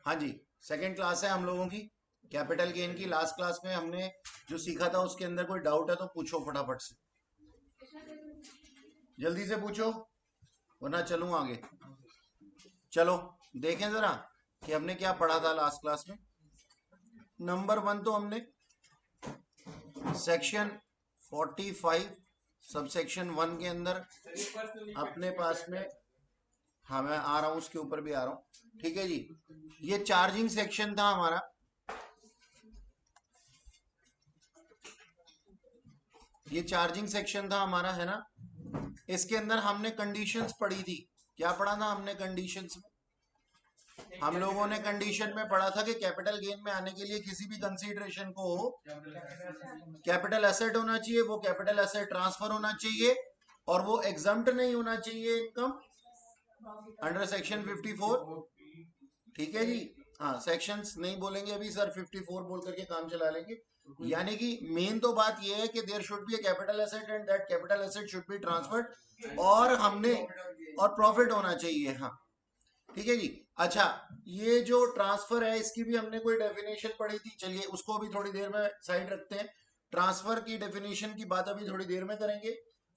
हाँ जी, second class है हम लोगों की कैपिटल गेन की। लास्ट क्लास में हमने जो सीखा था उसके अंदर कोई डाउट है तो पूछो फटाफट से, जल्दी से पूछो वरना चलूँ आगे। चलो देखें जरा कि हमने क्या पढ़ा था लास्ट क्लास में। नंबर 1 तो हमने सेक्शन 45 सब सेक्शन 1 के अंदर अपने पास में, हाँ मैं आ रहा हूं उसके ऊपर भी आ रहा हूं, ठीक है जी। ये चार्जिंग सेक्शन था हमारा। ये चार्जिंग सेक्शन था हमारा, है ना। इसके अंदर हमने कंडीशंस पढ़ी थी। क्या पढ़ा था हमने कंडीशंस में? हम लोगों ने कंडीशन में पढ़ा था कि कैपिटल गेन में आने के लिए किसी भी कंसीडरेशन को कैपिटल एसेट होना चाहिए, वो कैपिटल एसेट ट्रांसफर होना चाहिए और वो एग्जम्प्ट नहीं होना चाहिए इनकम अंडर सेक्शन 54। ठीक है जी। हाँ, सेक्शंस नहीं बोलेंगे अभी सर, 54 बोल करके काम चला लेंगे। यानी कि मेन तो बात यह है कि there should be a capital asset and that capital asset should be transferred, और हमने और प्रॉफिट होना चाहिए। हाँ ठीक है जी। अच्छा, ये जो ट्रांसफर है इसकी भी हमने कोई डेफिनेशन पढ़ी थी, चलिए उसको भी थोड़ी देर में साइड रखते हैं। ट्रांसफर की डेफिनेशन की बात अभी थोड़ी देर में करेंगे।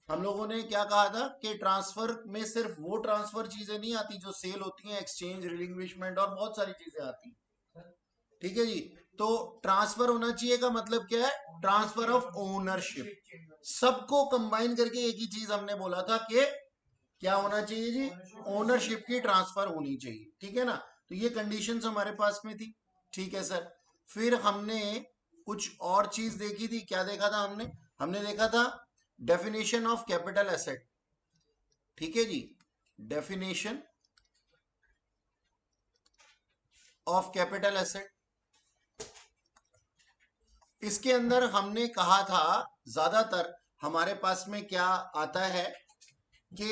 हम लोगों ने क्या कहा था कि ट्रांसफर में सिर्फ वो ट्रांसफर चीजें नहीं आती जो सेल होती हैं, एक्सचेंज, रिलिंग्विशमेंट और बहुत सारी चीजें आती हैं। ठीक है जी। तो ट्रांसफर होना चाहिए का मतलब क्या है? Transfer of ownership. सबको कंबाइन करके एक ही चीज हमने बोला था कि क्या होना चाहिए जी? ओनरशिप की ट्रांसफर होनी चाहिए। ठीक है ना। तो ये कंडीशंस हमारे पास में थी। ठीक है सर। फिर हमने कुछ और चीज देखी थी। क्या देखा था हमने? हमने देखा था डेफिनेशन ऑफ कैपिटल एसेट। ठीक है जी। डेफिनेशन ऑफ कैपिटल एसेट, इसके अंदर हमने कहा था ज्यादातर हमारे पास में क्या आता है कि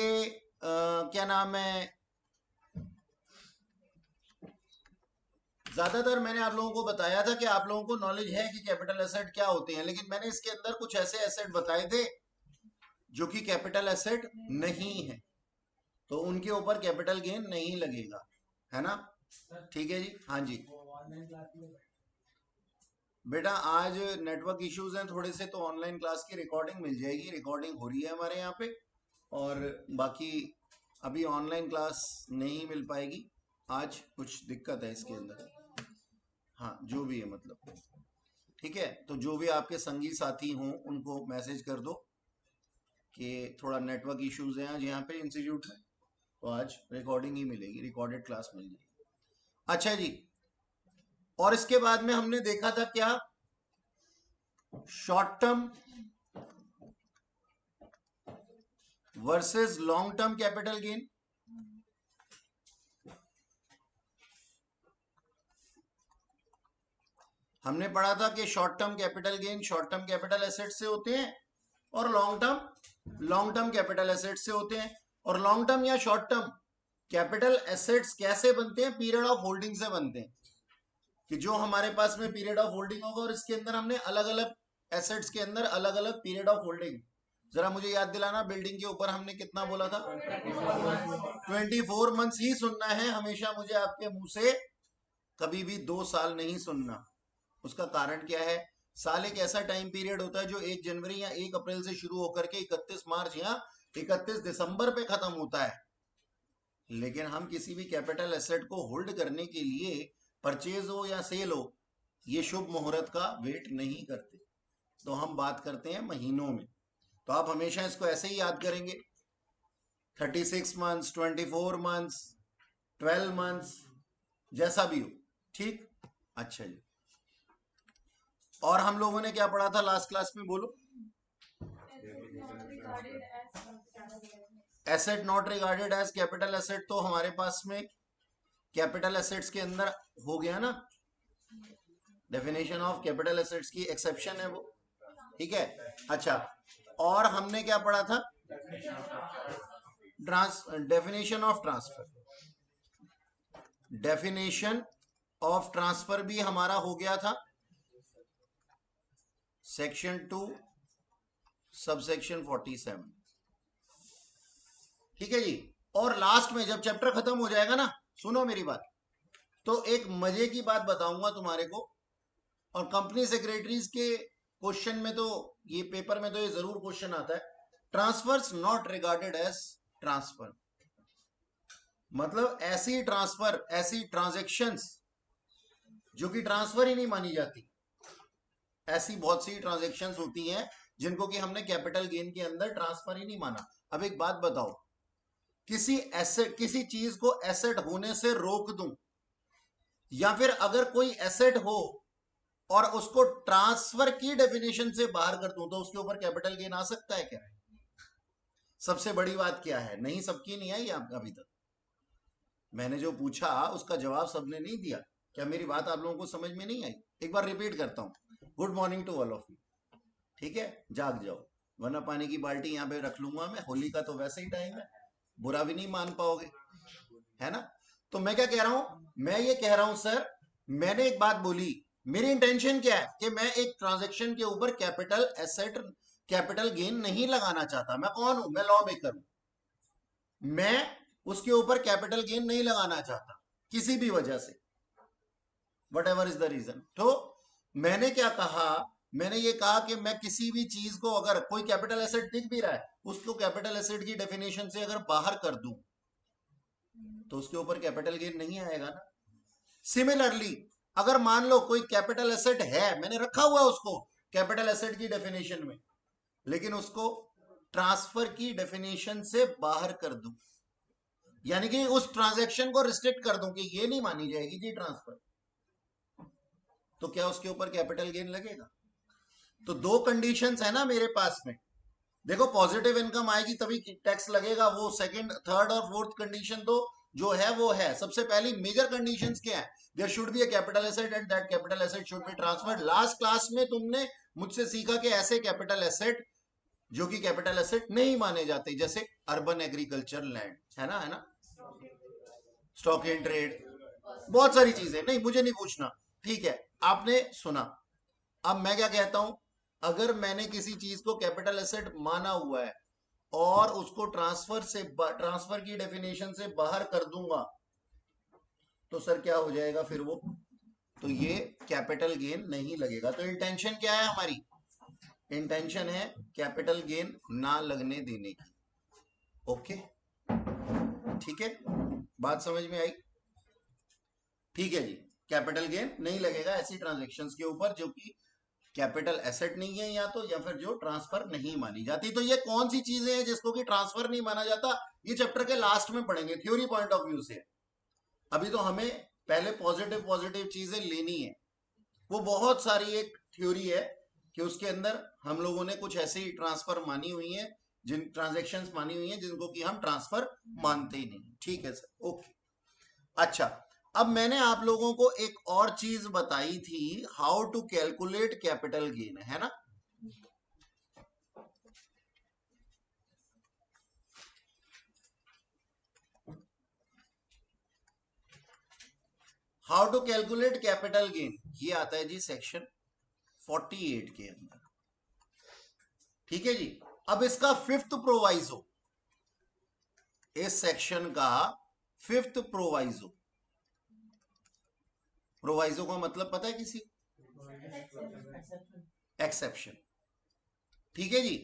क्या नाम है, ज्यादातर मैंने आप लोगों को बताया था कि आप लोगों को नॉलेज है कि कैपिटल एसेट क्या होते हैं, लेकिन मैंने इसके अंदर कुछ ऐसे एसेट बताए थे जो कि कैपिटल एसेट नहीं है, तो उनके ऊपर कैपिटल गेन नहीं लगेगा, है ना। ठीक है जी। हाँ जी बेटा, आज नेटवर्क इश्यूज हैं थोड़े से, तो ऑनलाइन क्लास की रिकॉर्डिंग मिल जाएगी। रिकॉर्डिंग हो रही है हमारे यहाँ पे, और बाकी अभी ऑनलाइन क्लास नहीं मिल पाएगी। आज कुछ दिक्कत है इसके अंदर। हाँ जो भी है मतलब, ठीक है। तो जो भी आपके संगी साथी हों उनको मैसेज कर दो कि थोड़ा नेटवर्क इश्यूज हैं आज यहाँ पे इंस्टीट्यूट में, तो आज रिकॉर्डिंग ही मिलेगी, रिकॉर्डेड क्लास मिल जाएगी। अच्छा जी। और इसके बाद में हमने देखा था क्या? Short term versus long term capital gain. हमने पढ़ा था कि short term capital gain short term capital asset से होते हैं और लॉन्ग टर्म कैपिटल एसेट से होते हैं। और लॉन्ग टर्म या शॉर्ट टर्म कैपिटल एसेट्स कैसे बनते हैं? पीरियड ऑफ होल्डिंग से बनते हैं, कि जो हमारे पास में पीरियड ऑफ होल्डिंग होगा, और इसके अंदर हमने अलग अलग एसेट्स के अंदर अलग अलग पीरियड ऑफ होल्डिंग, जरा मुझे याद दिलाना, बिल्डिंग के ऊपर हमने कितना बोला था? 24 मंथ्स ही सुनना है हमेशा मुझे आपके मुंह से, कभी भी 2 साल नहीं सुनना। उसका कारण क्या है? साल एक ऐसा टाइम पीरियड होता है जो 1 जनवरी या 1 अप्रैल से शुरू होकर के 31 मार्च या 31 दिसंबर पे खत्म होता है। लेकिन हम किसी भी कैपिटल एसेट को होल्ड करने के लिए, परचेज हो या सेल हो, ये शुभ मुहूर्त का वेट नहीं करते, तो हम बात करते हैं महीनों में। तो आप हमेशा इसको ऐसे ही याद करेंगे, 36 मंथ्स, 24 मंथ्स, 12 मंथ्स, जैसा भी हो। ठीक। अच्छा जी। और हम लोगों ने क्या पढ़ा था लास्ट क्लास में, बोलो? Asset not regarded as capital asset, तो हमारे पास में कैपिटल एसेट्स के अंदर हो गया ना, डेफिनेशन ऑफ कैपिटल एसेट्स की एक्सेप्शन है वो। ठीक है। अच्छा, और हमने क्या पढ़ा था? Definition of transfer. Definition of transfer भी हमारा हो गया था, सेक्शन 2 सब सेक्शन 47। ठीक है जी। और लास्ट में जब चैप्टर खत्म हो जाएगा ना, सुनो मेरी बात, तो एक मजे की बात बताऊंगा तुम्हारे को, और कंपनी सेक्रेटरीज के क्वेश्चन में तो, ये पेपर में तो ये जरूर क्वेश्चन आता है, transfers not regarded as transfer, मतलब ऐसी ट्रांसफर, ऐसी ट्रांजेक्शन्स जो कि ट्रांसफर ही नहीं मानी जाती, ऐसी बहुत सी ट्रांजेक्शन्स होती हैं जिनको कि हमने कैपिटल गेन के अंदर ट्रांसफर ही नहीं माना। अब एक बात बताओ, किसी एसेट, किसी चीज को एसेट होने से रोक दूं, या फिर अगर कोई एसेट हो और उसको ट्रांसफर की डेफिनेशन से बाहर कर दूं, तो उसके ऊपर कैपिटल गेन आ सकता है क्या? सबसे बड़ी बात क्या है, नहीं सबकी नहीं आई अभी तक, मैंने जो पूछा उसका जवाब सबने नहीं दिया। क्या मेरी बात आप लोगों को समझ में नहीं आई? एक बार रिपीट करता हूं, good morning to all of you, ठीक है, जाग जाओ, वरना पानी की बाल्टी यहाँ पे रख लूंगा मैं, होली का तो वैसे ही टाइम है, बुरा भी नहीं मान पाओगे, है ना? तो मैं क्या कह रहा हूं, मैं ये कह रहा हूं सर, मैंने एक बात बोली, मेरी इंटेंशन क्या है कि मैं एक ट्रांजेक्शन के ऊपर कैपिटल एसेट, कैपिटल गेन नहीं लगाना चाहता। मैं कौन हूं? मैं लॉ मेकर हूं, मैं उसके ऊपर कैपिटल गेन नहीं लगाना चाहता किसी भी वजह से, whatever is the reason. तो मैंने क्या कहा, मैंने ये कहा कि मैं किसी भी चीज को, अगर कोई कैपिटल एसेट दिख भी रहा है, उसको कैपिटल एसेट की डेफिनेशन से अगर बाहर कर दूं, तो उसके ऊपर कैपिटल गेन नहीं आएगा ना। सिमिलरली अगर मान लो कोई कैपिटल एसेट है, मैंने रखा हुआ उसको कैपिटल एसेट की डेफिनेशन में, लेकिन उसको ट्रांसफर की डेफिनेशन से बाहर कर दूं, यानी कि उस ट्रांजैक्शन को रिस्ट्रिक्ट कर दूं कि ये नहीं मानी जाएगी जी ट्रांसफर, तो क्या उसके ऊपर कैपिटल गेन लगेगा? तो दो कंडीशंस है ना मेरे पास में, देखो पॉजिटिव इनकम आएगी तभी टैक्स लगेगा, वो सेकंड, थर्ड और फोर्थ कंडीशन तो जो है वो है। सबसे पहली मेजर कंडीशंस क्या है, there should be a capital asset and that capital asset should be transferred. Last class में तुमने मुझसे सीखा कि ऐसे कैपिटल एसेट जो कि कैपिटल एसेट नहीं माने जाते, जैसे अर्बन एग्रीकल्चर लैंड, है ना, स्टॉक इन ट्रेड, बहुत सारी चीजें, नहीं मुझे नहीं पूछना, ठीक है, आपने सुना। अब मैं क्या कहता हूं, अगर मैंने किसी चीज को कैपिटल एसेट माना हुआ है और उसको ट्रांसफर से, ट्रांसफर की डेफिनेशन से बाहर कर दूंगा, तो सर क्या हो जाएगा फिर वो, तो ये कैपिटल गेन नहीं लगेगा। तो इंटेंशन क्या है हमारी, इंटेंशन है कैपिटल गेन ना लगने देने की। ओके, ठीक है, बात समझ में आई? ठीक है जी, कैपिटल गेन नहीं लगेगा ऐसी ट्रांजेक्शन्स के ऊपर जो कि कैपिटल एसेट नहीं है, या तो, या फिर जो ट्रांसफर नहीं मानी जाती। तो ये कौन सी चीजें हैं जिसको कि ट्रांसफर नहीं माना जाता, ये चैप्टर के लास्ट में पढ़ेंगे थ्योरी पॉइंट ऑफ व्यू से। अभी तो हमें पहले पॉजिटिव पॉजिटिव चीजें लेनी है। वो बहुत सारी एक थ्योरी है कि उसके अंदर हम लोगों ने कुछ ऐसी ट्रांसफर मानी हुई है, जिन ट्रांजेक्शन्स मानी हुई हैं जिनको कि हम ट्रांसफर मानते ही नहीं। ठीक है सर, ओके। अच्छा, अब मैंने आप लोगों को एक और चीज बताई थी, how to calculate capital gain, है ना? How to calculate capital gain, ये आता है जी सेक्शन 48 के अंदर, ठीक है जी। अब इसका फिफ्थ प्रोवाइजो, इस सेक्शन का फिफ्थ प्रोवाइजो, प्रोवाइजो का मतलब पता है किसी? एक्सेप्शन, ठीक है जी।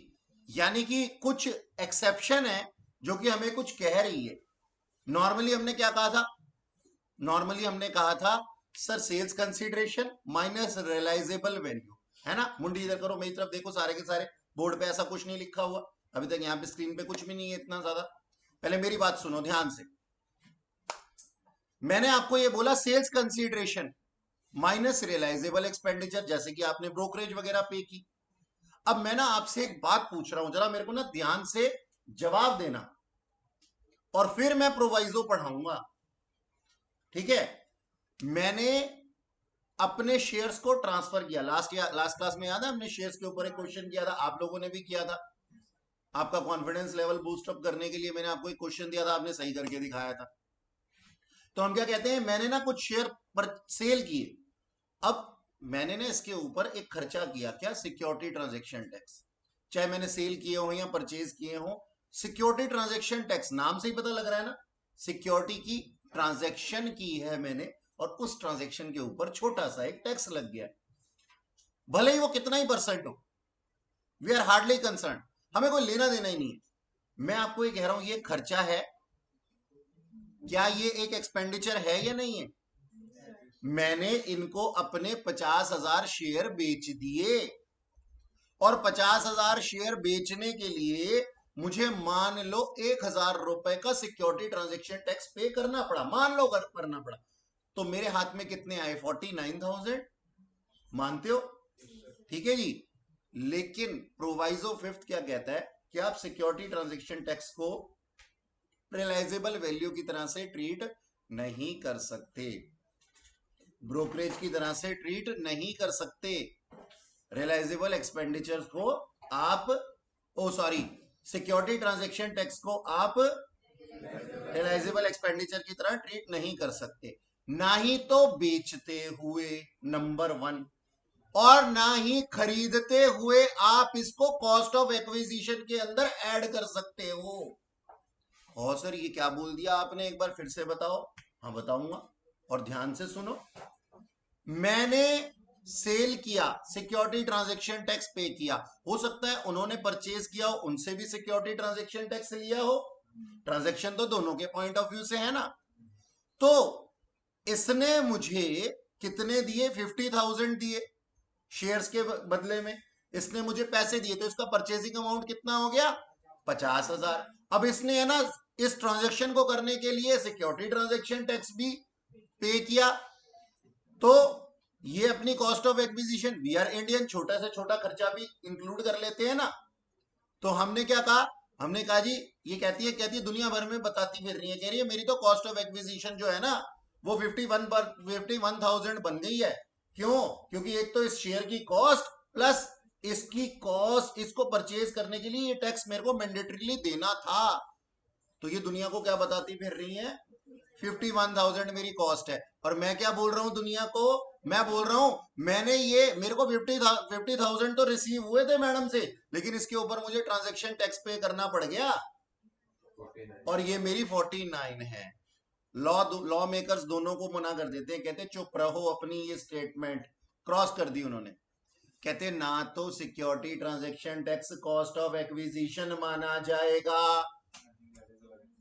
यानी कि कुछ एक्सेप्शन है जो कि हमें कुछ कह रही है। नॉर्मली हमने क्या कहा था, नॉर्मली हमने कहा था sir sales consideration minus realisable value, है ना? मुंडी इधर करो, मेरी तरफ देखो, सारे के सारे बोर्ड पे ऐसा कुछ नहीं लिखा हुआ अभी तक, यहाँ पे स्क्रीन पे कुछ भी नहीं है इतना ज्यादा। पहले मेरी बात सुनो ध्यान से, मैंने आपको ये बोला sales consideration minus realisable expenditure, जैसे कि आपने ब्रोकरेज वगैरह पे की। अब मैं ना आपसे एक बात पूछ रहा हूं, जरा मेरे को ना ध्यान से जवाब देना, और फिर मैं प्रोवाइजो पढ़ाऊंगा, ठीक है? मैंने अपने शेयर्स को ट्रांसफर किया, लास्ट क्लास में याद है हमने शेयर्स के ऊपर एक क्वेश्चन किया था, आप लोगों ने भी किया था, आपका कॉन्फिडेंस लेवल बूस्ट अप करने के लिए मैंने आपको एक क्वेश्चन दिया था, आपने सही करके दिखाया था। तो हम क्या कहते हैं, मैंने ना कुछ शेयर पर सेल किए, अब मैंने ना इसके ऊपर एक खर्चा किया, क्या? Security transaction tax. चाहे मैंने सेल किए हो या परचेज किए हो, सिक्योरिटी ट्रांजेक्शन टैक्स नाम से ही पता लग रहा है ना, सिक्योरिटी की ट्रांजेक्शन की है मैंने, और उस ट्रांजेक्शन के ऊपर छोटा सा एक टैक्स लग गया, भले ही वो कितना ही परसेंट हो, वी आर हार्डली कंसर्न, हमें कोई लेना देना ही नहीं है। मैं आपको ये कह रहा हूं ये खर्चा है, क्या ये एक एक्सपेंडिचर है या नहीं है? मैंने इनको अपने 50,000 शेयर बेच दिए और 50,000 शेयर बेचने के लिए मुझे मान लो 1,000 रुपए का सिक्योरिटी ट्रांजेक्शन टैक्स पे करना पड़ा, मान लो करना पड़ा, तो मेरे हाथ में कितने आए? 49,000। मानते हो? ठीक है जी। लेकिन प्रोवाइजो फिफ्थ क्या कहता है कि आप सिक्योरिटी ट्रांजेक्शन टैक्स को रियलाइजेबल वैल्यू की तरह से ट्रीट नहीं कर सकते, ब्रोकरेज की तरह से ट्रीट नहीं कर सकते। रियलाइजेबल एक्सपेंडिचर को आप सिक्योरिटी ट्रांजेक्शन टैक्स को आप रियलाइजेबल एक्सपेंडिचर की तरह ट्रीट नहीं कर सकते, ना ही तो बेचते हुए नंबर 1, और ना ही खरीदते हुए आप इसको कॉस्ट ऑफ एक्विजिशन के अंदर ऐड कर सकते हो। और सर ये क्या बोल दिया आपने, एक बार फिर से बताओ। हाँ बताऊंगा, और ध्यान से सुनो। मैंने सेल किया, सिक्योरिटी ट्रांजैक्शन टैक्स पे किया, हो सकता है उन्होंने परचेज किया हो, उनसे भी सिक्योरिटी ट्रांजैक्शन टैक्स लिया हो, ट्रांजैक्शन तो दोनों के पॉइंट ऑफ व्यू से है ना। तो इसने मुझे कितने दिए? 50,000 दिए शेयर्स के बदले में, इसने मुझे पैसे दिए, तो इसका परचेजिंग अमाउंट कितना हो गया? 50,000। अब इसने है ना इस ट्रांजैक्शन को करने के लिए सिक्योरिटी ट्रांजैक्शन टैक्स भी पे किया, तो ये अपनी cost of acquisition, we are Indian, छोटा से छोटा खर्चा भी इंक्लूड कर लेते हैं ना। तो हमने क्या कहा? हमने कहा जी, ये कहती है दुनिया भर में बताती फिर रही है, कह रही है मेरी तो कॉस्ट ऑफ एक्विजिशन जो है ना वो 51,000 बन गई है। क्यों? क्योंकि एक तो इस शेयर की कॉस्ट प्लस इसकी कॉस्ट, इसको परचेज करने के लिए ये टैक्स मेरे को मैंडेटरीली देना था। तो ये दुनिया को क्या बताती फिर रही है? 51,000 मेरी कॉस्ट है। और मैं क्या बोल रहा हूं दुनिया को? मैं बोल रहा हूं मेरे को 50,000 तो रिसीव हुए थे मैडम से, लेकिन इसके ऊपर मुझे ट्रांजैक्शन टैक्स पे करना पड़ गया, और ये मेरी 49 है। लॉ मेकर्स दोनों को मना कर देते हैं, कहते चुप रहो, अपनी ये स्टेटमेंट क्रॉस कर दी उन्होंने। कहते ना तो security transaction tax cost of acquisition माना जाएगा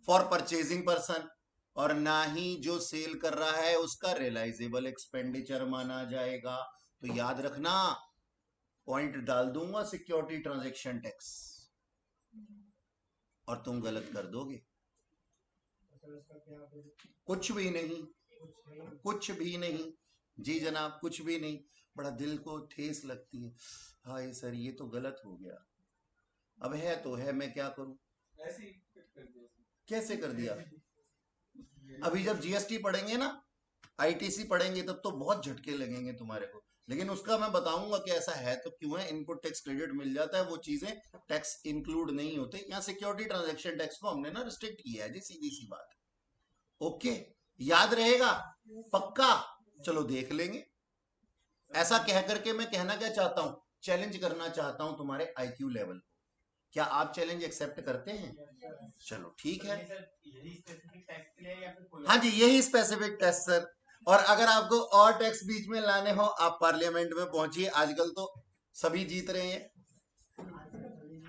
फॉर परचेजिंग पर्सन, और ना ही जो सेल कर रहा है उसका रियलाइजेबल एक्सपेंडिचर माना जाएगा। तो याद रखना, पॉइंट डाल दूंगा सिक्योरिटी ट्रांजैक्शन टैक्स, और तुम गलत कर दोगे। कुछ भी नहीं, कुछ भी नहीं जी जनाब, कुछ भी नहीं। बड़ा दिल को ठेस लगती है, हाय सर ये तो गलत हो गया। अब है तो है, मैं क्या करूं? कैसे कर दिया? अभी जब जीएसटी पढ़ेंगे ना, आईटीसी पढ़ेंगे, तब तो बहुत झटके लगेंगे तुम्हारे को, लेकिन उसका मैं बताऊंगा कि ऐसा है तो क्यों है। इनपुट टैक्स क्रेडिट मिल जाता है, वो चीजें टैक्स इंक्लूड नहीं होते। यहाँ सिक्योरिटी ट्रांजैक्शन टैक्स को हमने ना रिस्ट्रिक्ट किया है जी, सीधी सी बात। ओके, याद रहेगा? पक्का? चलो देख लेंगे। ऐसा कह करके मैं कहना क्या चाहता हूं, चैलेंज करना चाहता हूं तुम्हारे आईक्यू लेवल को। क्या आप चैलेंज एक्सेप्ट करते हैं? चलो ठीक है। हाँ जी, यही स्पेसिफिक टेस्ट सर। और अगर आपको और टैक्स बीच में लाने हो, आप पार्लियामेंट में पहुंचिए, आजकल तो सभी जीत रहे हैं,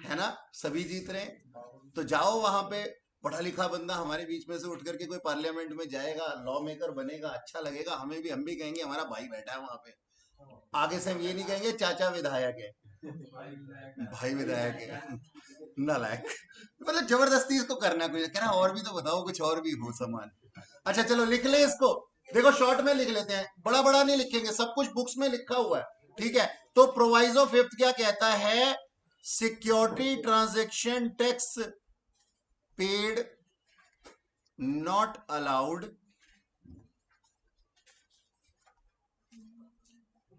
है ना, सभी जीत रहे हैं। तो जाओ वहां पे, पढ़ा लिखा बंदा हमारे बीच में से उठ करके कोई पार्लियामेंट में जाएगा, लॉ मेकर बनेगा, अच्छा लगेगा हमें भी, हम भी कहेंगे हमारा भाई बैठा है वहां पे। आगे से हम ये नहीं कहेंगे चाचा विधायक है, भाई विधायक है, नालायक। मतलब जबरदस्ती इसको करना, कुछ कह रहा और भी तो बताओ, कुछ और भी हो सामान। अच्छा चलो लिख ले इसको, देखो शॉर्ट में लिख लेते हैं, बड़ा बड़ा नहीं लिखेंगे, सब कुछ बुक्स में लिखा हुआ है, ठीक है। तो प्रोवाइजो फिफ्थ क्या कहता है? Security transaction tax paid not allowed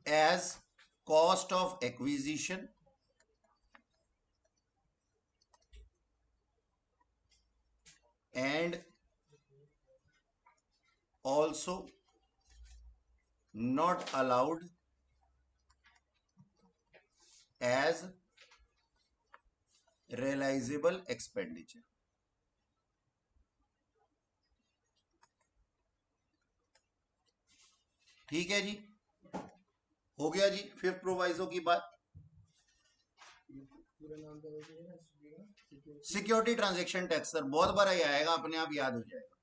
as cost of acquisition and also not allowed as realizable expenditure। ठीक है जी, हो गया जी। फिफ्थ प्रोवाइजो की बात, सिक्योरिटी ट्रांजैक्शन टैक्स सर बहुत बार ही आएगा, अपने आप याद हो जाएगा।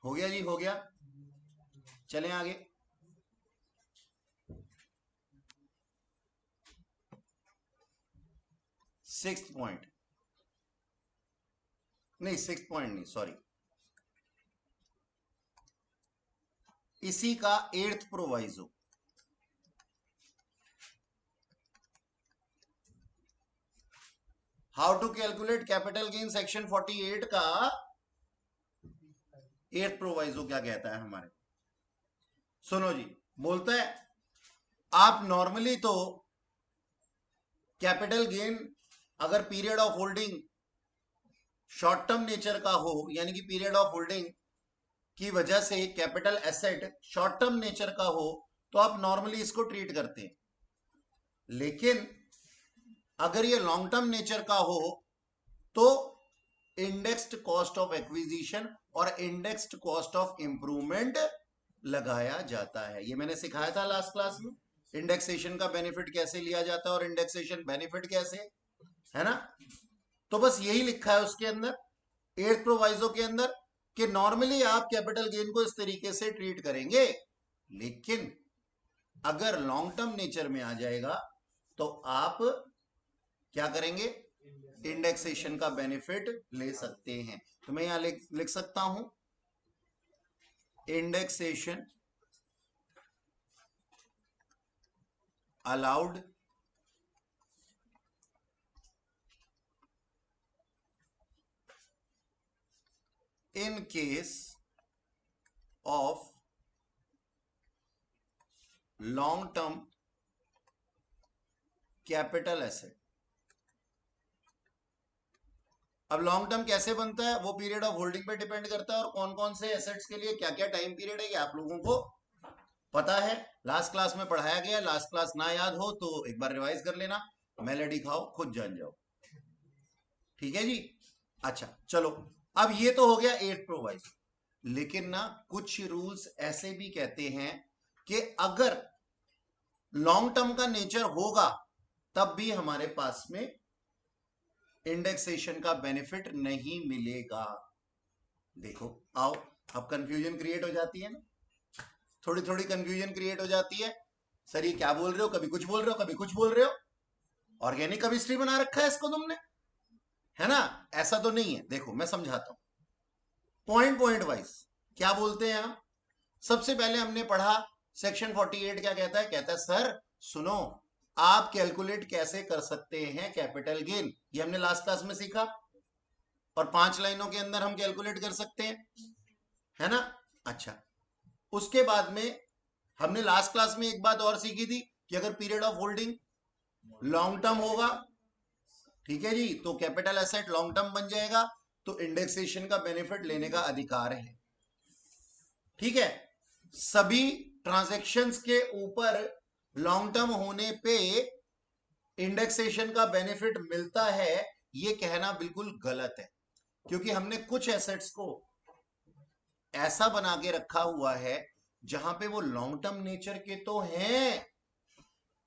हो गया जी, हो गया। चलें आगे। सिक्स्थ पॉइंट, नहीं सिक्स्थ पॉइंट नहीं, सॉरी, इसी का eighth proviso, how to calculate capital gain, section 48 का एट्थ प्रोवाइजो क्या कहता है हमारे। सुनो जी, बोलता है आप नॉर्मली तो कैपिटल गेन अगर period of holding short term nature का हो, यानी कि पीरियड ऑफ होल्डिंग की वजह से capital asset short term nature का हो, तो आप नॉर्मली इसको ट्रीट करते हैं। लेकिन अगर ये लॉन्ग टर्म नेचर का हो तो इंडेक्स्ड कॉस्ट ऑफ एक्विजिशन और इंडेक्स्ड कॉस्ट ऑफ इंप्रूवमेंट लगाया जाता है। ये मैंने सिखाया था लास्ट क्लास में, इंडेक्सेशन का बेनिफिट कैसे लिया जाता है और इंडेक्सेशन बेनिफिट कैसे, है ना। तो बस यही लिखा है उसके अंदर, एट्थ प्रोवाइजो के अंदर, कि नॉर्मली आप कैपिटल गेन को इस तरीके से ट्रीट करेंगे, लेकिन अगर लॉन्ग टर्म नेचर में आ जाएगा तो आप क्या करेंगे, इंडेक्सेशन का बेनिफिट ले सकते हैं। तो मैं यहां लिख सकता हूं, indexation allowed in case of long term capital asset। अब लॉन्ग टर्म कैसे बनता है वो पीरियड ऑफ होल्डिंग पे डिपेंड करता है, और कौन कौन से एसेट्स के लिए क्या क्या टाइम पीरियड है ये आप लोगों को पता है, लास्ट क्लास में पढ़ाया गया। लास्ट क्लास ना याद हो तो एक बार रिवाइज कर लेना, मेलेडी खाओ खुद जान जाओ, ठीक है जी। अच्छा चलो, अब ये तो हो गया एट प्रोवाइज, लेकिन ना कुछ रूल्स ऐसे भी कहते हैं कि अगर लॉन्ग टर्म का नेचर होगा तब भी हमारे पास में इंडेक्सेशन का बेनिफिट नहीं मिलेगा। देखो आओ, अब कंफ्यूजन क्रिएट हो जाती है ना, थोड़ी थोड़ी कंफ्यूजन क्रिएट हो जाती है। सर ये क्या बोल रहे हो, कभी कुछ बोल रहे हो कभी कुछ बोल रहे हो, ऑर्गेनिक केमिस्ट्री बना रखा है इसको तुमने, है ना। ऐसा तो नहीं है, देखो मैं समझाता हूं पॉइंट पॉइंट वाइज। क्या बोलते हैं हम, सबसे पहले हमने पढ़ा सेक्शन 48 क्या कहता है, कहता है सर सुनो, आप कैलकुलेट कैसे कर सकते हैं कैपिटल गेन, ये हमने लास्ट क्लास में सीखा, और 5 लाइनों के अंदर हम कैलकुलेट कर सकते हैं, है ना। अच्छा, उसके बाद में हमने लास्ट क्लास में एक बात और सीखी थी कि अगर period of holding long term होगा, ठीक है जी, तो कैपिटल एसेट लॉन्ग टर्म बन जाएगा, तो इंडेक्सेशन का बेनिफिट लेने का अधिकार है, ठीक है। सभी ट्रांजैक्शंस के ऊपर लॉन्ग टर्म होने पे इंडेक्सेशन का बेनिफिट मिलता है, ये कहना बिल्कुल गलत है, क्योंकि हमने कुछ एसेट्स को ऐसा बना के रखा हुआ है जहां पे वो लॉन्ग टर्म नेचर के तो हैं,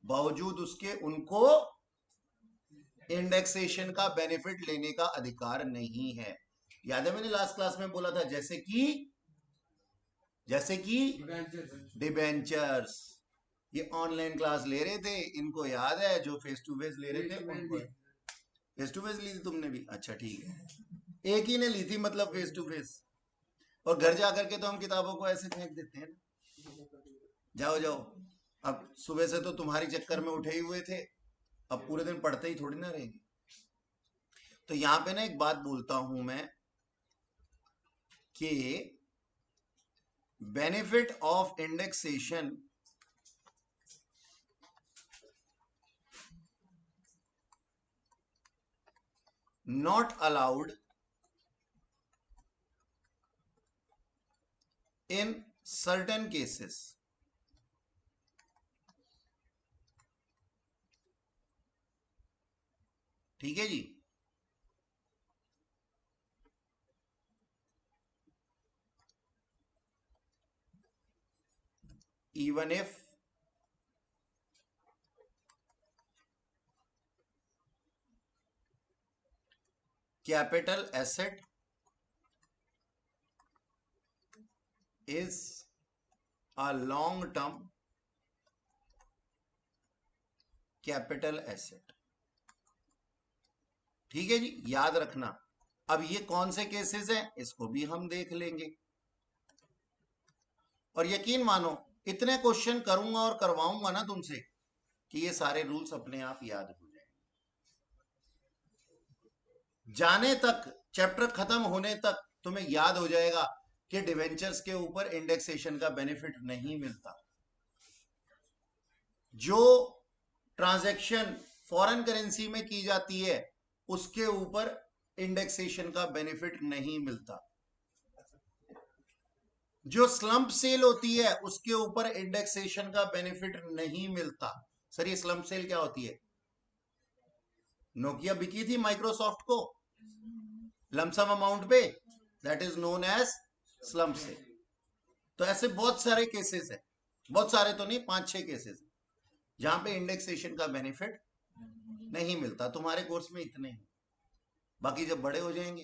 बावजूद उसके उनको इंडेक्सेशन का बेनिफिट लेने का अधिकार नहीं है। याद है मैंने लास्ट क्लास में बोला था, जैसे कि डिबेंचर्स। ये ऑनलाइन क्लास ले रहे थे, इनको याद है, जो फेस टू फेस ले रहे थे उनको। फेस टू फेस ली थी तुमने भी, अच्छा ठीक है, एक ही ने ली थी मतलब फेस टू फेस, और घर जाकर के तो हम किताबों को ऐसे फेंक देते हैं ना, जाओ जाओ। अब सुबह से तो तुम्हारी चक्कर में उठे ही हुए थे, अब पूरे दिन पढ़ते ही थोड़ी ना रहेंगे। तो यहां पे ना एक बात बोलता हूं मैं कि benefit of indexation not allowed in certain cases. ठीक है जी, even if capital asset is a long term capital asset. ठीक है जी, याद रखना। अब ये कौन से केसेस हैं इसको भी हम देख लेंगे, और यकीन मानो इतने क्वेश्चन करूंगा और करवाऊंगा ना तुमसे कि ये सारे रूल्स अपने आप याद हो जाएंगे। जाने तक, चैप्टर खत्म होने तक तुम्हें याद हो जाएगा कि डिवेंचर्स के ऊपर इंडेक्सेशन का बेनिफिट नहीं मिलता। जो ट्रांजैक्शन फॉरेन करेंसी में की जाती है उसके ऊपर इंडेक्सेशन का बेनिफिट नहीं मिलता। जो स्लम्प सेल होती है उसके ऊपर इंडेक्सेशन का बेनिफिट नहीं मिलता। सर ये स्लम्प सेल क्या होती है? नोकिया बिकी थी माइक्रोसॉफ्ट को लमसम अमाउंट पे, that is known as slump sale. तो ऐसे बहुत सारे केसेस है, बहुत सारे तो नहीं, 5-6 केसेस है जहां पे इंडेक्सेशन का बेनिफिट नहीं मिलता। तुम्हारे कोर्स में इतने ही, बाकी जब बड़े हो जाएंगे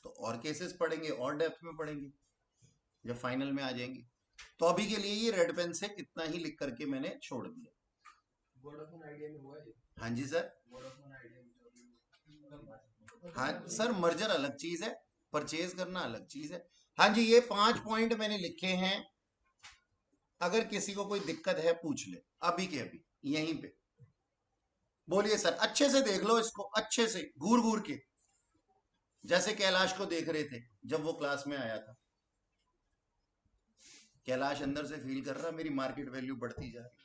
तो और केसेस पढ़ेंगे, और डेप्थ में पढ़ेंगे जब फाइनल में आ जाएंगे। तो अभी के लिए ये रेड पेन से कितना ही लिख करके मैंने छोड़ दिया। वोडाफोन आइडिया में हुआ है? हाँ जी सर। वोडाफोन आइडिया में? हाँ सर, मर्जर अलग चीज है, परचेज करना अलग चीज है। हाँ जी, ये 5 पॉइंट मैंने लिखे हैं, अगर किसी को कोई दिक्कत है पूछ ले अभी के अभी यहीं पे। बोलिए सर, अच्छे से देख लो इसको, अच्छे से घूर घूर के, जैसे कैलाश को देख रहे थे जब वो क्लास में आया था। कैलाश अंदर से फील कर रहा मेरी मार्केट वैल्यू बढ़ती जा रही।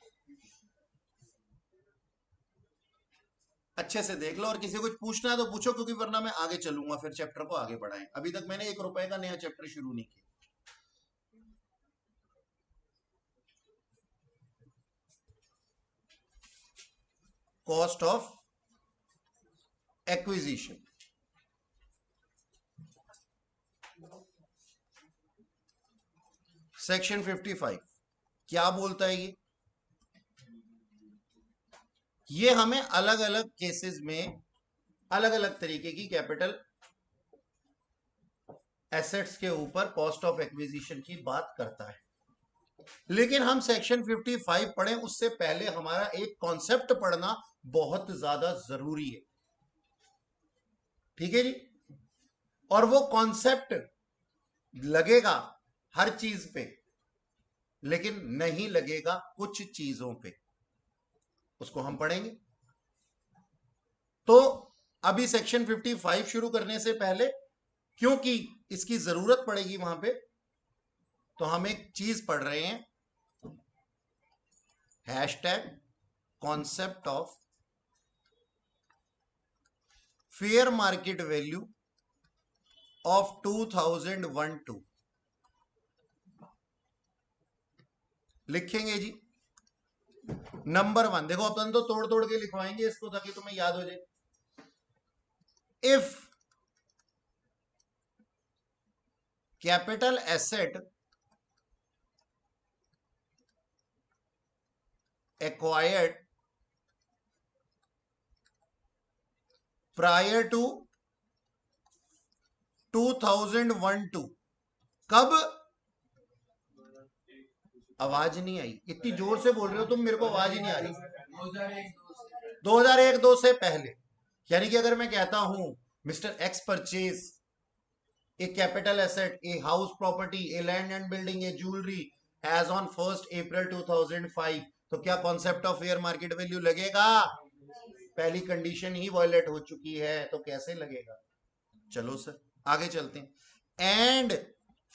अच्छे से देख लो, और किसी को कुछ पूछना है तो पूछो, क्योंकि वरना मैं आगे चलूंगा, फिर चैप्टर को आगे बढ़ाएं। अभी तक मैंने 1 रुपए का नया चैप्टर शुरू नहीं किया। कॉस्ट ऑफ एक्विजिशन, सेक्शन 55 क्या बोलता है? ये हमें अलग अलग केसेस में अलग अलग तरीके की कैपिटल एसेट्स के ऊपर कॉस्ट ऑफ एक्विजिशन की बात करता है। लेकिन हम सेक्शन 55 पढ़ें उससे पहले हमारा एक कॉन्सेप्ट पढ़ना बहुत ज्यादा जरूरी है। ठीक है जी, और वो कॉन्सेप्ट लगेगा हर चीज पे, लेकिन नहीं लगेगा कुछ चीजों पे, उसको हम पढ़ेंगे। तो अभी सेक्शन 55 शुरू करने से पहले, क्योंकि इसकी जरूरत पड़ेगी वहां पे, तो हम एक चीज पढ़ रहे हैं, hashtag concept of fair market value of 2012। लिखेंगे जी नंबर 1। देखो अपन तो तोड़ तोड़ के लिखवाएंगे इसको ताकि तुम्हें याद हो जाए। If capital asset acquired prior to 2012, कब? आवाज नहीं आई, इतनी जोर से बोल रहे हो तुम, मेरे को आवाज ही नहीं आ रही। 2001-2 से पहले, यानी कि अगर मैं कहता हूं mister X purchase a capital asset, a house property, a land and building, a jewellery as on 1 April 2005, तो क्या concept of fair market value लगेगा? पहली कंडीशन ही वायलेट हो चुकी है, तो कैसे लगेगा? चलो सर आगे चलते हैं। And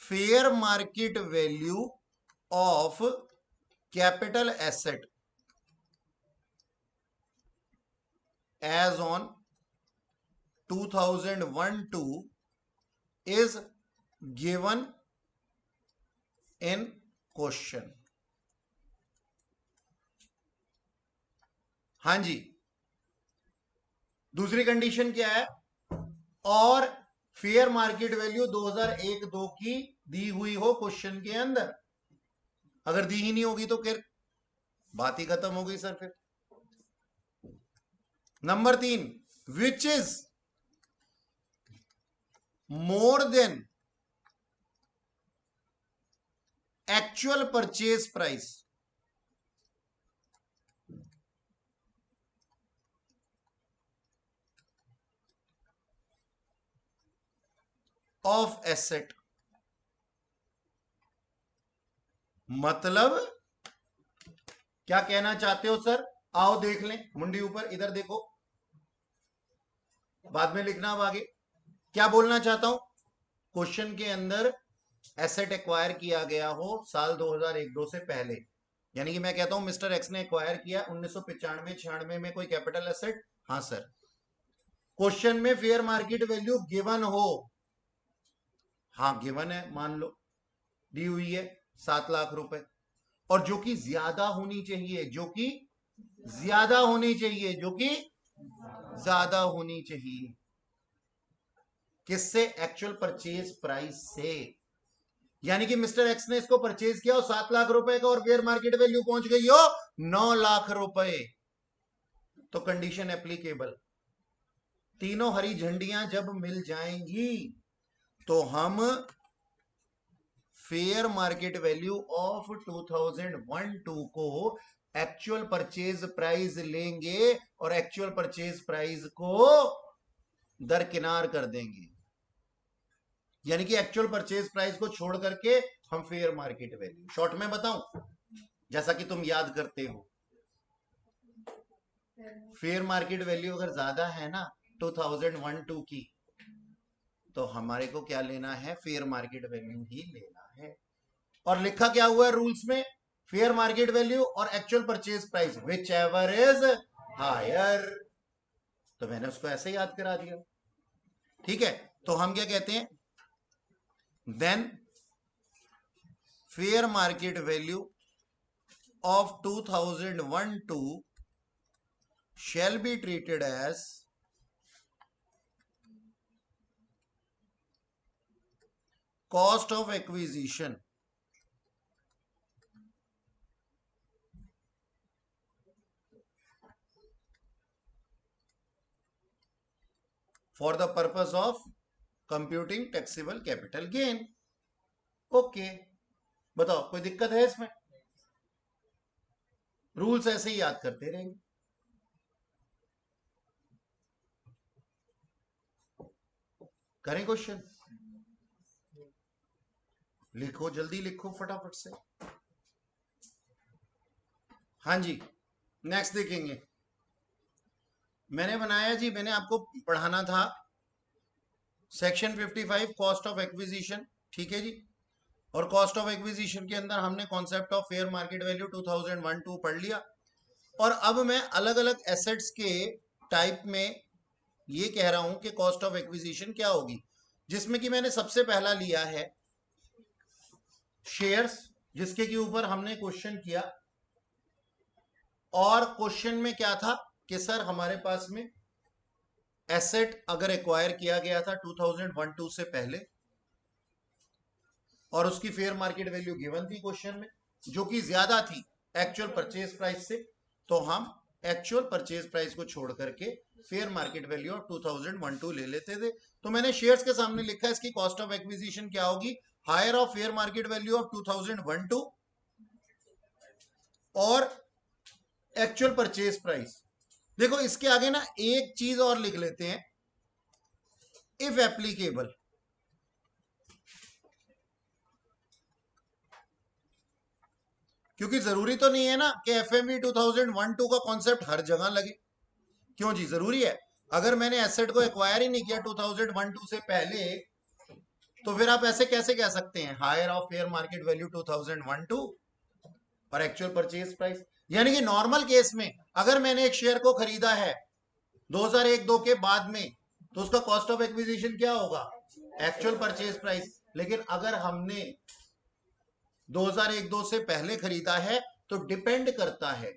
fair market value of capital asset as on 2001-2 is given in question. हाँ जी, दूसरी कंडीशन क्या है? और फेयर मार्केट वैल्यू 2001-2 की दी हुई हो क्वेश्चन के अंदर। अगर दी ही नहीं होगी तो फिर बात ही खत्म हो गई सर। फिर number 3, which is more than actual purchase price of asset. मतलब क्या कहना चाहते हो सर? आओ देख लें, मुंडी ऊपर, इधर देखो, बाद में लिखना अब आगे। क्या बोलना चाहता हूं? क्वेश्चन के अंदर एसेट एक्वायर किया गया हो साल 2001-2 से पहले, यानी कि मैं कहता हूं मिस्टर एक्स ने एक्वायर किया 1995-96 में कोई कैपिटल एसेट। हाँ सर। क्वेश्चन में फेयर मार्केट वैल्यू गिवन हो, हाँ गिवन है, मान लो दी हुई है 7 लाख रुपए, और जो कि ज्यादा होनी चाहिए, जो कि ज्यादा होनी चाहिए, जो कि ज्यादा होनी चाहिए किससे? एक्चुअल परचेज प्राइस से। यानी कि मिस्टर एक्स ने इसको परचेज किया हो 7 लाख रुपए का और फेयर मार्केट वैल्यू पहुंच गई हो 9 लाख रुपए, तो कंडीशन एप्लीकेबल। तीनों हरी झंडियां जब मिल जाएंगी तो हम फेयर मार्केट वैल्यू ऑफ 2001-2 को एक्चुअल परचेज प्राइस लेंगे और एक्चुअल परचेज प्राइस को दरकिनार कर देंगे, यानी कि एक्चुअल परचेज प्राइस को छोड़ करके हम फेयर मार्केट वैल्यू। शॉर्ट में बताऊं, जैसा कि तुम याद करते हो, फेयर मार्केट वैल्यू अगर ज्यादा है ना 2001-2 की, तो हमारे को क्या लेना है? फेयर मार्केट वैल्यू ही लेना है। और लिखा क्या हुआ है रूल्स में? फेयर मार्केट वैल्यू और actual purchase price whichever is higher. तो मैंने उसको ऐसे याद करा दिया। ठीक है, तो हम क्या कहते हैं? Then fair market value of 2001-2 shall be treated as cost of acquisition for the purpose of computing taxable capital gain. Okay, बताओ कोई दिक्कत है इसमें? रूल्स ऐसे ही याद करते रहेंगे। करें क्वेश्चन? लिखो, जल्दी लिखो फटाफट से। हाँ जी, नेक्स्ट देखेंगे। मैंने बनाया जी, मैंने आपको पढ़ाना था सेक्शन 55 कॉस्ट ऑफ एक्विजिशन। ठीक है जी, और कॉस्ट ऑफ एक्विजिशन के अंदर हमने concept of fair market value 2001-2 पढ़ लिया। और अब मैं अलग अलग एसेट्स के टाइप में ये कह रहा हूं कि कॉस्ट ऑफ एक्विजिशन क्या होगी, जिसमें कि मैंने सबसे पहला लिया है शेयर्स, जिसके के ऊपर हमने क्वेश्चन किया। और क्वेश्चन में क्या था कि सर हमारे पास में एसेट अगर एक्वायर किया गया था 2001-2 से पहले और उसकी फेयर मार्केट वैल्यू गिवन थी क्वेश्चन में, जो कि ज्यादा थी एक्चुअल परचेज प्राइस से, तो हम एक्चुअल परचेज प्राइस को छोड़ करके फेयर मार्केट वैल्यू ऑफ 2001-2 ले लेते थे। तो मैंने शेयर्स के सामने लिखा है इसकी कॉस्ट ऑफ एक्विजिशन क्या होगी? Higher of fair market value of 2001-2 और एक्चुअल परचेज प्राइस। देखो इसके आगे ना एक चीज और लिख लेते हैं, इफ एप्लीकेबल। क्योंकि जरूरी तो नहीं है ना कि एफएमई 2001-2 का कॉन्सेप्ट हर जगह लगे। क्यों जी, जरूरी है? अगर मैंने एसेट को एक्वायर ही नहीं किया 2001-2 से पहले, तो फिर आप ऐसे कैसे कह सकते हैं higher of fair market value 2001-2 और एक्चुअल परचेज प्राइस? यानी कि नॉर्मल केस में अगर मैंने एक शेयर को खरीदा है 2001-2 के बाद में, तो उसका कॉस्ट ऑफ एक्विजिशन क्या होगा? Actual purchase price. लेकिन अगर हमने 2001-2 से पहले खरीदा है तो डिपेंड करता है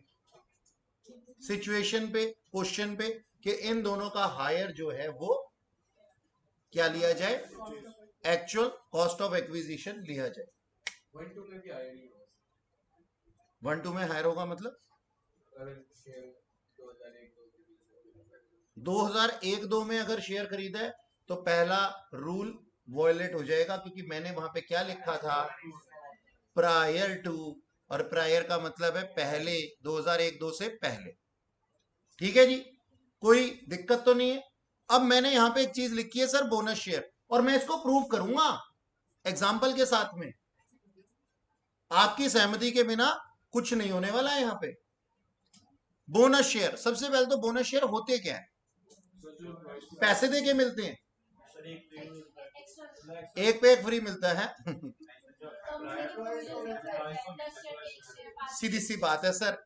सिचुएशन पे, क्वेश्चन पे, कि इन दोनों का हायर जो है वो क्या लिया जाए? एक्चुअल कॉस्ट ऑफ एक्विजिशन लिया जाए। 1-2 में भी हायर ही होगा। 1-2 में हायर होगा मतलब 2001-2 में अगर शेयर खरीदा है तो पहला रूल वॉयलेट हो जाएगा, क्योंकि मैंने वहां पे क्या लिखा था, प्रायर टू, और प्रायर का मतलब है पहले, 2001-2 से पहले। ठीक है जी, कोई दिक्कत तो नहीं है। अब मैंने यहां पे एक चीज लिखी है सर, बोनस शेयर, और मैं इसको प्रूव करूंगा एग्जाम्पल के साथ में। आपकी सहमति के बिना कुछ नहीं होने वाला है यहां पे। बोनस शेयर, सबसे पहले तो बोनस शेयर होते क्या है, पैसे दे के मिलते हैं, एक पे एक फ्री मिलता है। सीधी सी बात है सर,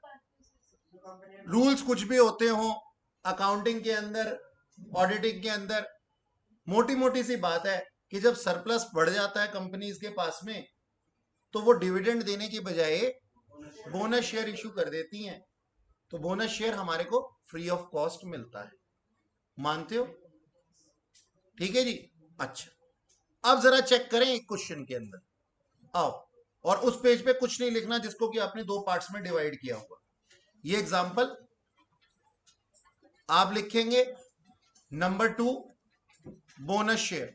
रूल्स कुछ भी होते हो अकाउंटिंग के अंदर, ऑडिटिंग के अंदर, मोटी मोटी सी बात है कि जब सरप्लस बढ़ जाता है कंपनीज के पास में, तो वो डिविडेंड देने की बजाय बोनस शेयर इशू कर देती हैं। तो बोनस शेयर हमारे को फ्री ऑफ कॉस्ट मिलता है, मानते हो? ठीक है जी। अच्छा, अब जरा चेक करें एक क्वेश्चन के अंदर, आओ, और उस पेज पे कुछ नहीं लिखना जिसको कि आपने दो पार्ट्स में डिवाइड किया होगा। ये एग्जांपल आप लिखेंगे नंबर 2, बोनस शेयर,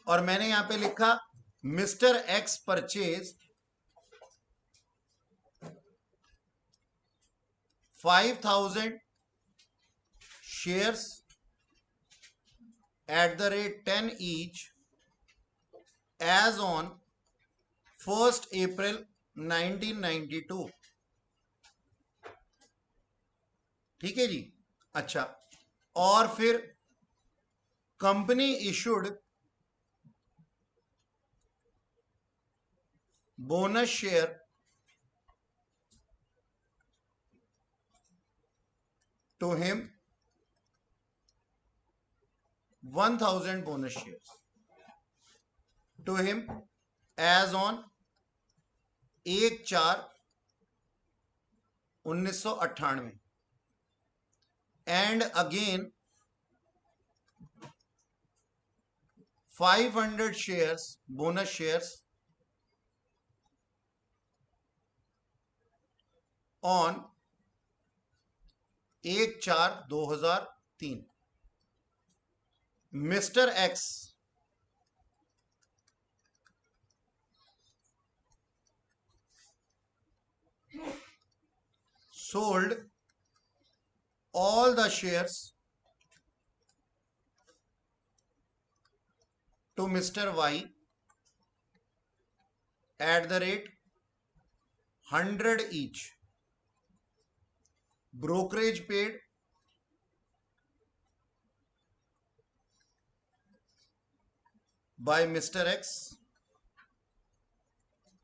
और मैंने यहां पे लिखा mister X purchase 5,000 shares at the rate 10 each as on 1st April 1992। ठीक है जी। अच्छा, और फिर company issued bonus share to him 1,000 bonus shares to him as on 1/4/1998 and again 500 shares bonus shares on 1/4/2003। Mister x sold all the shares to Mr. Y at the rate 100 each. Brokerage paid by Mr. X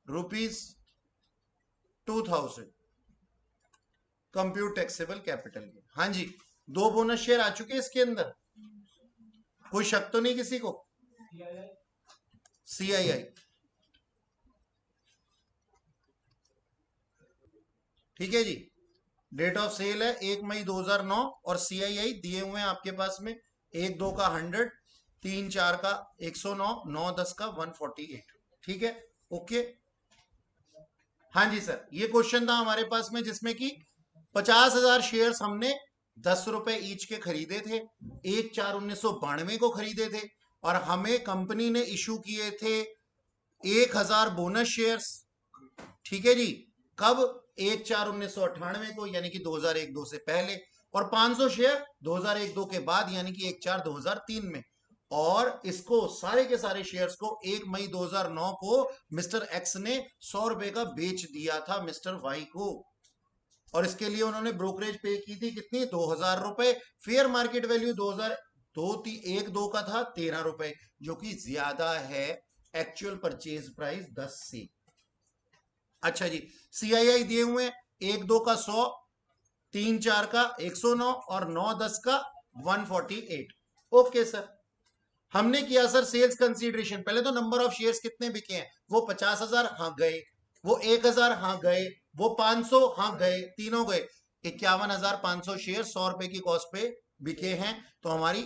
₹2,000 compute taxable capital. हाँ जी, 2 bonus share आ चुके हैं इसके अंदर, कोई शक तो नहीं किसी को? CII, ठीक है जी। डेट ऑफ सेल है 1 मई 2009, और CII दिए हुए हैं आपके पास में 1-2 का 100, 3-4 का 109, 9-10 का 148। ठीक है, ओके। हाँ जी सर, ये क्वेश्चन था हमारे पास में जिसमें कि 50,000 शेयर्स हमने 10 रुपए ईच के खरीदे थे, 1/4/1992 को खरीदे थे, और हमें कंपनी ने इशू किए थे 1,000 बोनस शेयर्स। ठीक है जी, कब? 1/4/1998 को, यानी कि 2001-2 से पहले, और 500 शेयर 2001-2 के बाद, यानी कि 1/4/2003 में। और इसको सारे के सारे शेयर्स को 1 मई 2009 को मिस्टर एक्स ने 100 रुपए का बेच दिया था मिस्टर वाई को, और इसके लिए उन्होंने ब्रोकरेज पे की थी कितनी? 2,000 रुपए। फेयर मार्केट वैल्यू 2001-2 का था 13 रुपए, जो कि ज्यादा है एक्चुअल परचेज प्राइस 10 से। अच्छा जी, CII दिए हुए 1-2 का 100, 3-4 का 109, और 9-10 का 148। ओके सर, हमने किया सर सेल्स कंसीडरेशन। पहले तो नंबर ऑफ शेयर्स कितने बिके हैं, वो 50,000, हाँ गए, वो 1,000, हाँ गए, वो 500, हाँ गए, तीनों गए। 51,500 शेयर 100 रुपए की कॉस्ट पे बिके हैं। तो हमारी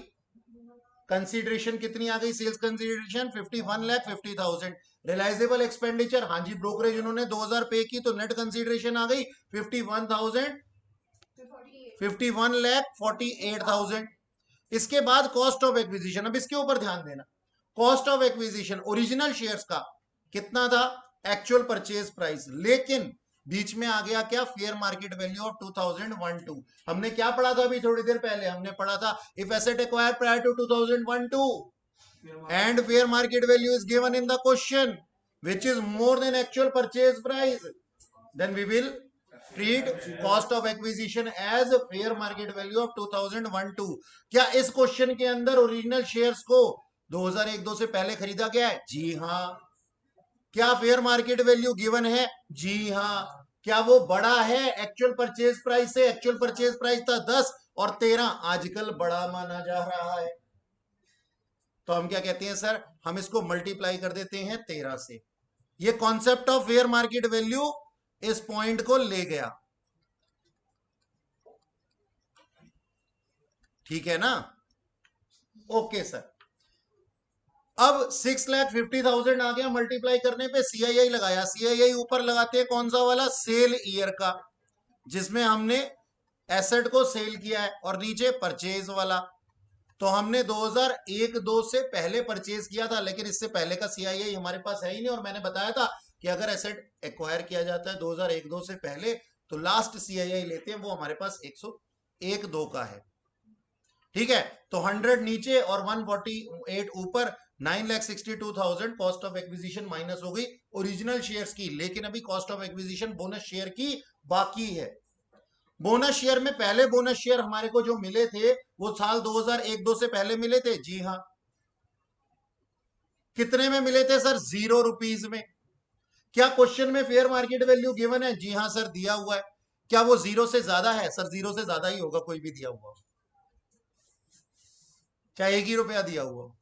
कंसीडरेशन कितनी आ गई, सेल्स कंसीडरेशन 51,50,000। रिलाइजेबल एक्सपेंडिचर, हाँ जी ब्रोकरेज उन्होंने 2000 पे की तो नेट कंसीडरेशन आ गई 51,48,000। इसके बाद कॉस्ट ऑफ एक्विजिशन, अब इसके ऊपर ध्यान देना। Cost of acquisition original shares का कितना था, एक्चुअल परचेज प्राइस, लेकिन बीच में आ गया क्या, फेयर मार्केट वैल्यू ऑफ 2012। हमने क्या पढ़ा था अभी थोड़ी देर पहले, हमने पढ़ा था if asset acquire prior to 2012 and fair market value is given in the question which is more than actual purchase price, then we will treat cost of acquisition as fair market value of 2012। क्या इस question के अंदर original shares को 2001-2 से पहले खरीदा गया है, जी हाँ। क्या फेयर मार्केट वैल्यू गिवन है, जी हाँ। क्या वो बड़ा है एक्चुअल परचेज प्राइस से, एक्चुअल परचेज प्राइस था 10 और 13 आजकल बड़ा माना जा रहा है, तो हम क्या कहते हैं सर, हम इसको मल्टीप्लाई कर देते हैं 13 से। ये concept of fair market value इस पॉइंट को ले गया, ठीक है ना, ओके सर। अब 6,50,000 आ गया, मल्टीप्लाई करने पे सीआईआई लगाया, सीआईआई ऊपर लगाते हैं कौन सा वाला, सेल ईयर का, जिसमें हमने एसेट को सेल किया है, और नीचे परचेज वाला। तो हमने 2001-2 से पहले परचेज किया था, लेकिन इससे पहले का सीआईआई हमारे पास है ही नहीं, और मैंने बताया था कि अगर एसेट एक्वायर किया जाता है 2001-2 से पहले तो लास्ट सीआईआई लेते हैं, वो हमारे पास 101-2 का है, ठीक है। तो 100 नीचे और 148 ऊपर, 9,62,000 कॉस्ट ऑफ एक्विजिशन माइनस हो गई ओरिजिनल शेयर्स की, लेकिन अभी cost of acquisition bonus share की बाकी है। बोनस शेयर में पहले बोनस शेयर हमारे को जो मिले थे वो साल 2001-2 से पहले मिले थे, जी हाँ। कितने में मिले थे सर, 0 रुपीज में। क्या क्वेश्चन में फेयर मार्केट वैल्यू गिवन है, जी हाँ सर दिया हुआ है। क्या वो 0 से ज्यादा है, सर 0 से ज्यादा ही होगा, कोई भी दिया हुआ, चाहे 1 ही रुपया दिया हुआ,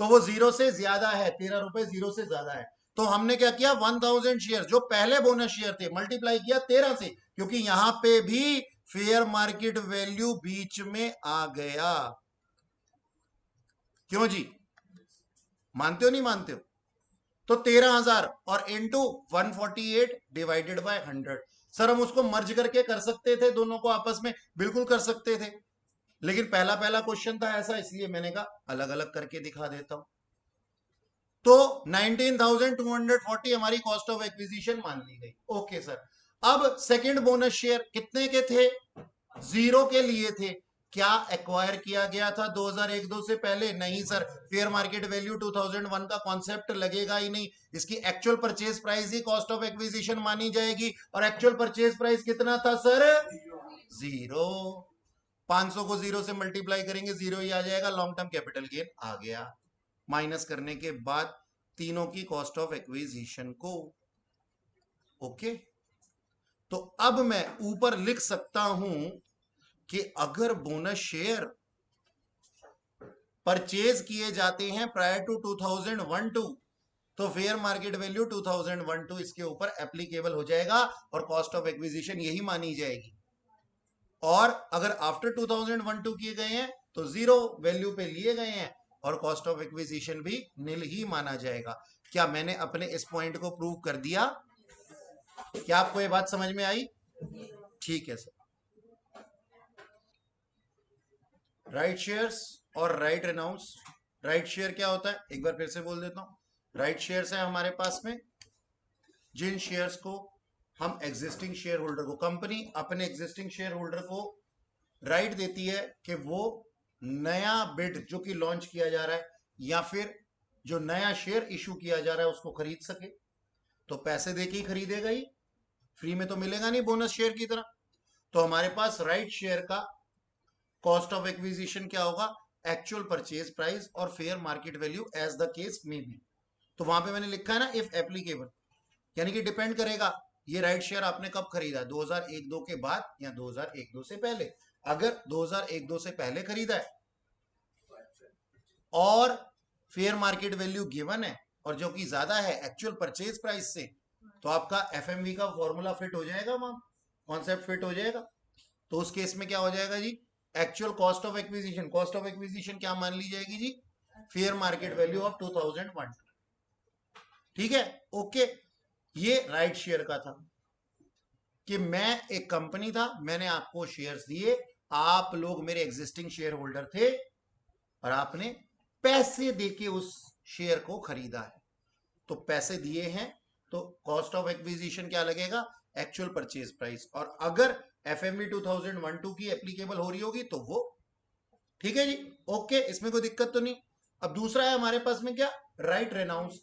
तो वो 0 से ज्यादा है, 13 रुपए 0 से ज्यादा है। तो हमने क्या किया, 1000 शेयर जो पहले बोनस शेयर थे मल्टीप्लाई किया 13 से, क्योंकि यहां पे भी फेयर मार्केट वैल्यू बीच में आ गया। क्यों जी, मानते हो नहीं मानते हो, तो 13,000 और इंटू 148 डिवाइडेड बाय 100। सर हम उसको मर्ज करके कर सकते थे, दोनों को आपस में, बिल्कुल कर सकते थे, लेकिन पहला पहला क्वेश्चन था ऐसा, इसलिए मैंने कहा अलग अलग करके दिखा देता हूं। तो 19,240 हमारी कॉस्ट ऑफ एक्विजिशन मान ली गई, ओके सर। अब सेकंड बोनस शेयर कितने के थे, 0 के लिए थे। क्या एक्वायर किया गया था 2001-2 से पहले, नहीं सर, फेयर मार्केट वैल्यू 2001 का कॉन्सेप्ट लगेगा ही नहीं, इसकी actual purchase price he cost of acquisition मानी जाएगी, और एक्चुअल परचेज प्राइस कितना था सर, 0। 500 को 0 से मल्टीप्लाई करेंगे 0 ही आ जाएगा, लॉन्ग टर्म कैपिटल गेन आ गया, माइनस करने के बाद तीनों की कॉस्ट ऑफ एक्विजिशन को, ओके। तो अब मैं ऊपर लिख सकता हूं कि अगर बोनस शेयर परचेज किए जाते हैं प्रायर टू 2001-2 तो फेयर मार्केट वैल्यू 2001-2 इसके ऊपर एप्लीकेबल हो जाएगा, और कॉस्ट ऑफ एक्विजिशन यही मानी जाएगी। और अगर आफ्टर 2001-2 किए गए हैं तो 0 वैल्यू पे लिए गए हैं, और कॉस्ट ऑफ एक्विजिशन भी नील ही माना जाएगा। क्या मैंने अपने इस पॉइंट को प्रूव कर दिया, क्या आपको ये बात समझ में आई, ठीक है सर। राइट शेयर्स और राइट अनाउंस। राइट शेयर क्या होता है, एक बार फिर से बोल देता हूं। राइट शेयर्स है हमारे पास में जिन शेयर्स को हम एग्जिस्टिंग शेयर होल्डर को, कंपनी अपने एग्जिस्टिंग शेयर होल्डर को राइट देती है कि वो नया बिड जो कि लॉन्च किया जा रहा है या फिर जो नया शेयर इशू किया जा रहा है उसको खरीद सके, तो पैसे देके ही खरीदेगा ही, फ्री में तो मिलेगा नहीं बोनस शेयर की तरह। तो हमारे पास राइट शेयर का कॉस्ट ऑफ एक्विजिशन क्या होगा, एक्चुअल परचेज प्राइस और fair market value as the case may be. तो वहां पे मैंने लिखा है ना इफ एप्लीकेबल, यानी कि डिपेंड करेगा ये राइट शेयर आपने कब खरीदा, 2001-2 के बाद या 2001-2 से पहले। अगर 2001-2 से पहले खरीदा है और फेयर मार्केट वैल्यू गिवन है और जो कि ज्यादा है एक्चुअल परचेज प्राइस से, तो आपका एफएमवी का फॉर्मूला फिट हो जाएगा, वहां कॉन्सेप्ट फिट हो जाएगा। तो उस केस में क्या हो जाएगा जी, actual cost of acquisition, cost of acquisition क्या मान ली जाएगी जी? Fair market value of 2001। ठीक है, ओके। ये राइट शेयर का था कि मैं एक कंपनी था, मैंने आपको शेयर्स दिए, आप लोग मेरे एग्जिस्टिंग शेयर होल्डर थे और आपने पैसे देके उस शेयर को खरीदा है। तो पैसे दिए हैं तो कॉस्ट ऑफ एक्विजिशन क्या लगेगा? Actual purchase price. और अगर एफएमवी 2001-2 की एप्लीकेबल हो रही होगी तो वो। ठीक है जी, ओके, इसमें कोई दिक्कत तो नहीं। अब दूसरा है हमारे पास में क्या? राइट रेनाउंस।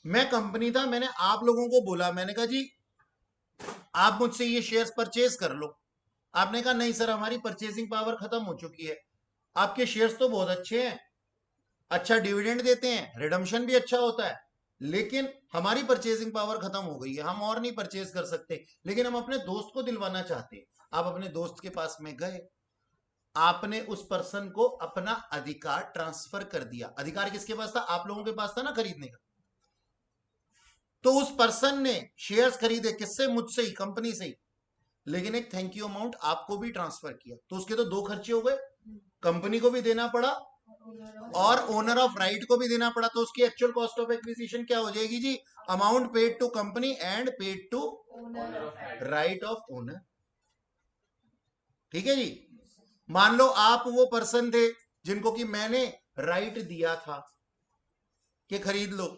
मैं कंपनी था, मैंने आप लोगों को बोला, मैंने कहा जी आप मुझसे ये शेयर्स परचेज कर लो। आपने कहा नहीं सर, हमारी परचेजिंग पावर खत्म हो चुकी है। आपके शेयर्स तो बहुत अच्छे हैं, अच्छा डिविडेंड देते हैं, रिडम्पशन भी अच्छा होता है, लेकिन हमारी परचेजिंग पावर खत्म हो गई है, हम और नहीं परचेज कर सकते, लेकिन हम अपने दोस्त को दिलवाना चाहते हैं। आप अपने दोस्त के पास में गए, आपने उस पर्सन को अपना अधिकार ट्रांसफर कर दिया। अधिकार किसके पास था? आप लोगों के पास था ना खरीदने का। तो उस पर्सन ने शेयर्स खरीदे किससे? मुझसे ही, कंपनी से ही, लेकिन एक थैंक यू अमाउंट आपको भी ट्रांसफर किया। तो उसके तो दो खर्चे हो गए, कंपनी को भी देना पड़ा और ओनर ऑफ राइट को भी देना पड़ा। तो उसकी एक्चुअल कॉस्ट ऑफ एक्विजिशन क्या हो जाएगी जी? Amount paid to company and paid to right of owner. ठीक है जी। मान लो आप वो पर्सन थे जिनको कि मैंने राइट दिया था कि खरीद लो।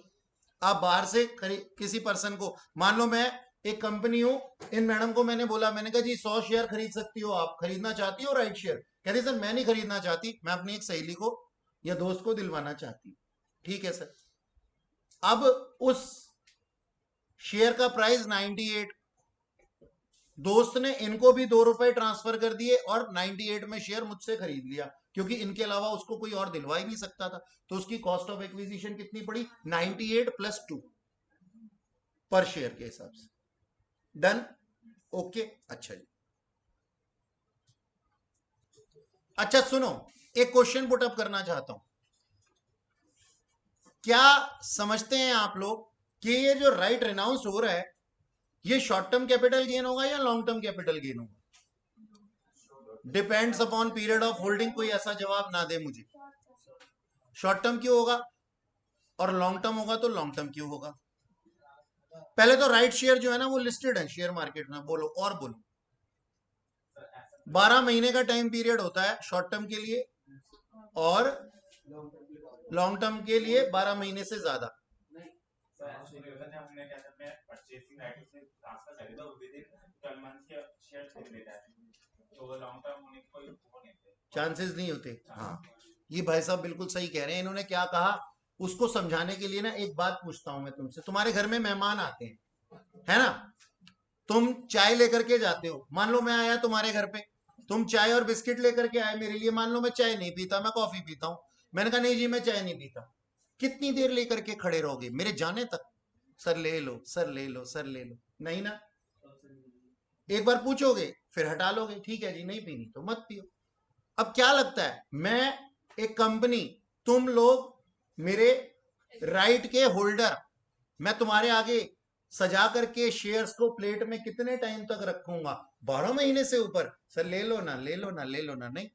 आप बाहर से किसी पर्सन को, मान लो मैं एक कंपनी हूं, इन मैडम को मैंने बोला, मैंने कहा जी 100 शेयर खरीद सकती हो, आप खरीदना चाहती हो राइट शेयर? कहते सर मैं नहीं खरीदना चाहती, मैं अपनी एक सहेली को या दोस्त को दिलवाना चाहती हूँ। ठीक है सर। अब उस शेयर का प्राइस 98, दोस्त ने इनको भी 2 रुपए ट्रांसफर कर दिए और 98 में शेयर मुझसे खरीद लिया, क्योंकि इनके अलावा उसको कोई और दिलवा ही नहीं सकता था। तो उसकी कॉस्ट ऑफ एक्विजिशन कितनी पड़ी? 98 + 2 पर शेयर के हिसाब से। डन, ओके, अच्छा जी। अच्छा सुनो, एक क्वेश्चन पुट अप करना चाहता हूं। क्या समझते हैं आप लोग कि ये जो राइट रिनाउंस हो रहा है, ये शॉर्ट टर्म कैपिटल गेन होगा या लॉन्ग टर्म कैपिटल गेन होगा? Depends upon period of holding. कोई ऐसा जवाब ना दे मुझे। शॉर्ट टर्म क्यों होगा और लॉन्ग टर्म होगा तो लॉन्ग टर्म क्यों होगा? पहले तो राइट शेयर जो है ना वो लिस्टेड है शेयर मार्केट में। बोलो और बोलो। 12 महीने का टाइम पीरियड होता है शॉर्ट टर्म के लिए और लॉन्ग टर्म के लिए 12 महीने से ज्यादा। चांसेस नहीं होते। हाँ, ये भाई साहब बिल्कुल सही कह रहे हैं। इन्होंने क्या कहा उसको समझाने के लिए ना एक बात पूछता हूं मैं तुमसे। तुम्हारे घर में मेहमान आते हैं, है ना? तुम चाय लेकर के जाते हो। मान लो मैं आया तुम्हारे घर पे, तुम चाय और बिस्किट लेकर के आए मेरे लिए। मान लो मैं चाय नहीं पीता, मैं कॉफी पीता हूं। मैंने कहा नहीं जी मैं चाय नहीं पीता। कितनी देर लेकर के खड़े रहोगे मेरे जाने तक? सर ले लो, सर ले लो, सर ले लो, नहीं ना? एक बार पूछोगे फिर हटा लोगे, ठीक है जी नहीं पीनी तो मत पियो। अब क्या लगता है, मैं एक कंपनी, तुम लोग मेरे राइट के होल्डर, मैं तुम्हारे आगे सजा करके शेयर्स को प्लेट में कितने टाइम तक रखूंगा? 12 महीने से ऊपर। सर ले लो ना, ले लो ना, ले लो ना, नहीं।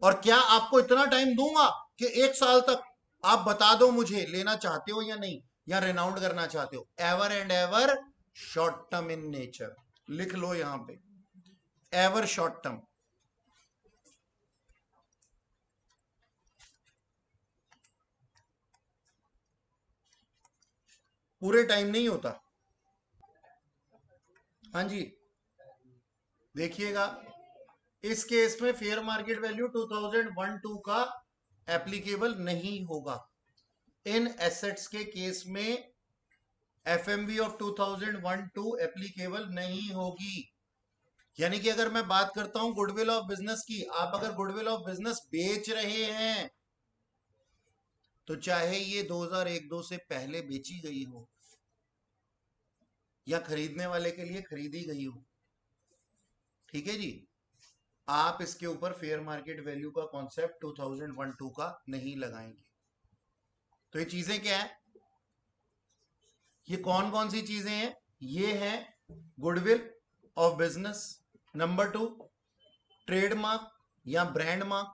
और क्या आपको इतना टाइम दूंगा कि 1 साल तक आप बता दो मुझे लेना चाहते हो या नहीं, या रेनाउंड करना चाहते हो? Ever and ever short term in nature. लिख लो यहां पे, एवर शॉर्ट टर्म। पूरे टाइम नहीं होता। हाँ जी, देखिएगा, इस केस में फेयर मार्केट वैल्यू 2001-2 का एप्लीकेबल नहीं होगा। इन एसेट्स के केस में एफएमवी ऑफ 2001-2 एप्लीकेबल नहीं होगी। यानी कि अगर मैं बात करता हूं गुडविल ऑफ बिजनेस की, आप अगर गुडविल ऑफ बिजनेस बेच रहे हैं तो चाहे ये 2001-2 से पहले बेची गई हो या खरीदने वाले के लिए खरीदी गई हो, ठीक है जी, आप इसके ऊपर फेयर मार्केट वैल्यू का कॉन्सेप्ट 2001-2 का नहीं लगाएंगे। तो ये चीजें क्या है, ये कौन कौन सी चीजें हैं? ये है goodwill of business, number 2 trademark या ब्रांड मार्क,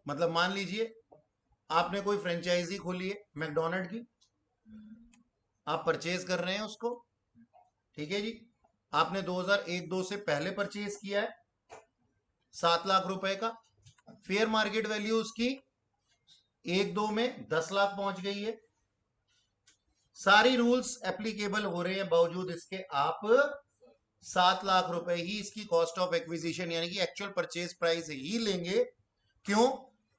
मतलब मान लीजिए आपने कोई फ्रेंचाइजी खोली है मैकडोनल्ड की, आप परचेज कर रहे हैं उसको, ठीक है जी, आपने 2001-2 से पहले परचेज किया है 7 लाख रुपए का, फेयर मार्केट वैल्यू उसकी 1-2 में 10 लाख पहुंच गई है, सारी रूल्स एप्लीकेबल हो रहे हैं, बावजूद इसके आप 7 लाख रुपए ही इसकी कॉस्ट ऑफ एक्विजिशन यानी कि एक्चुअल परचेज प्राइस ही लेंगे। क्यों?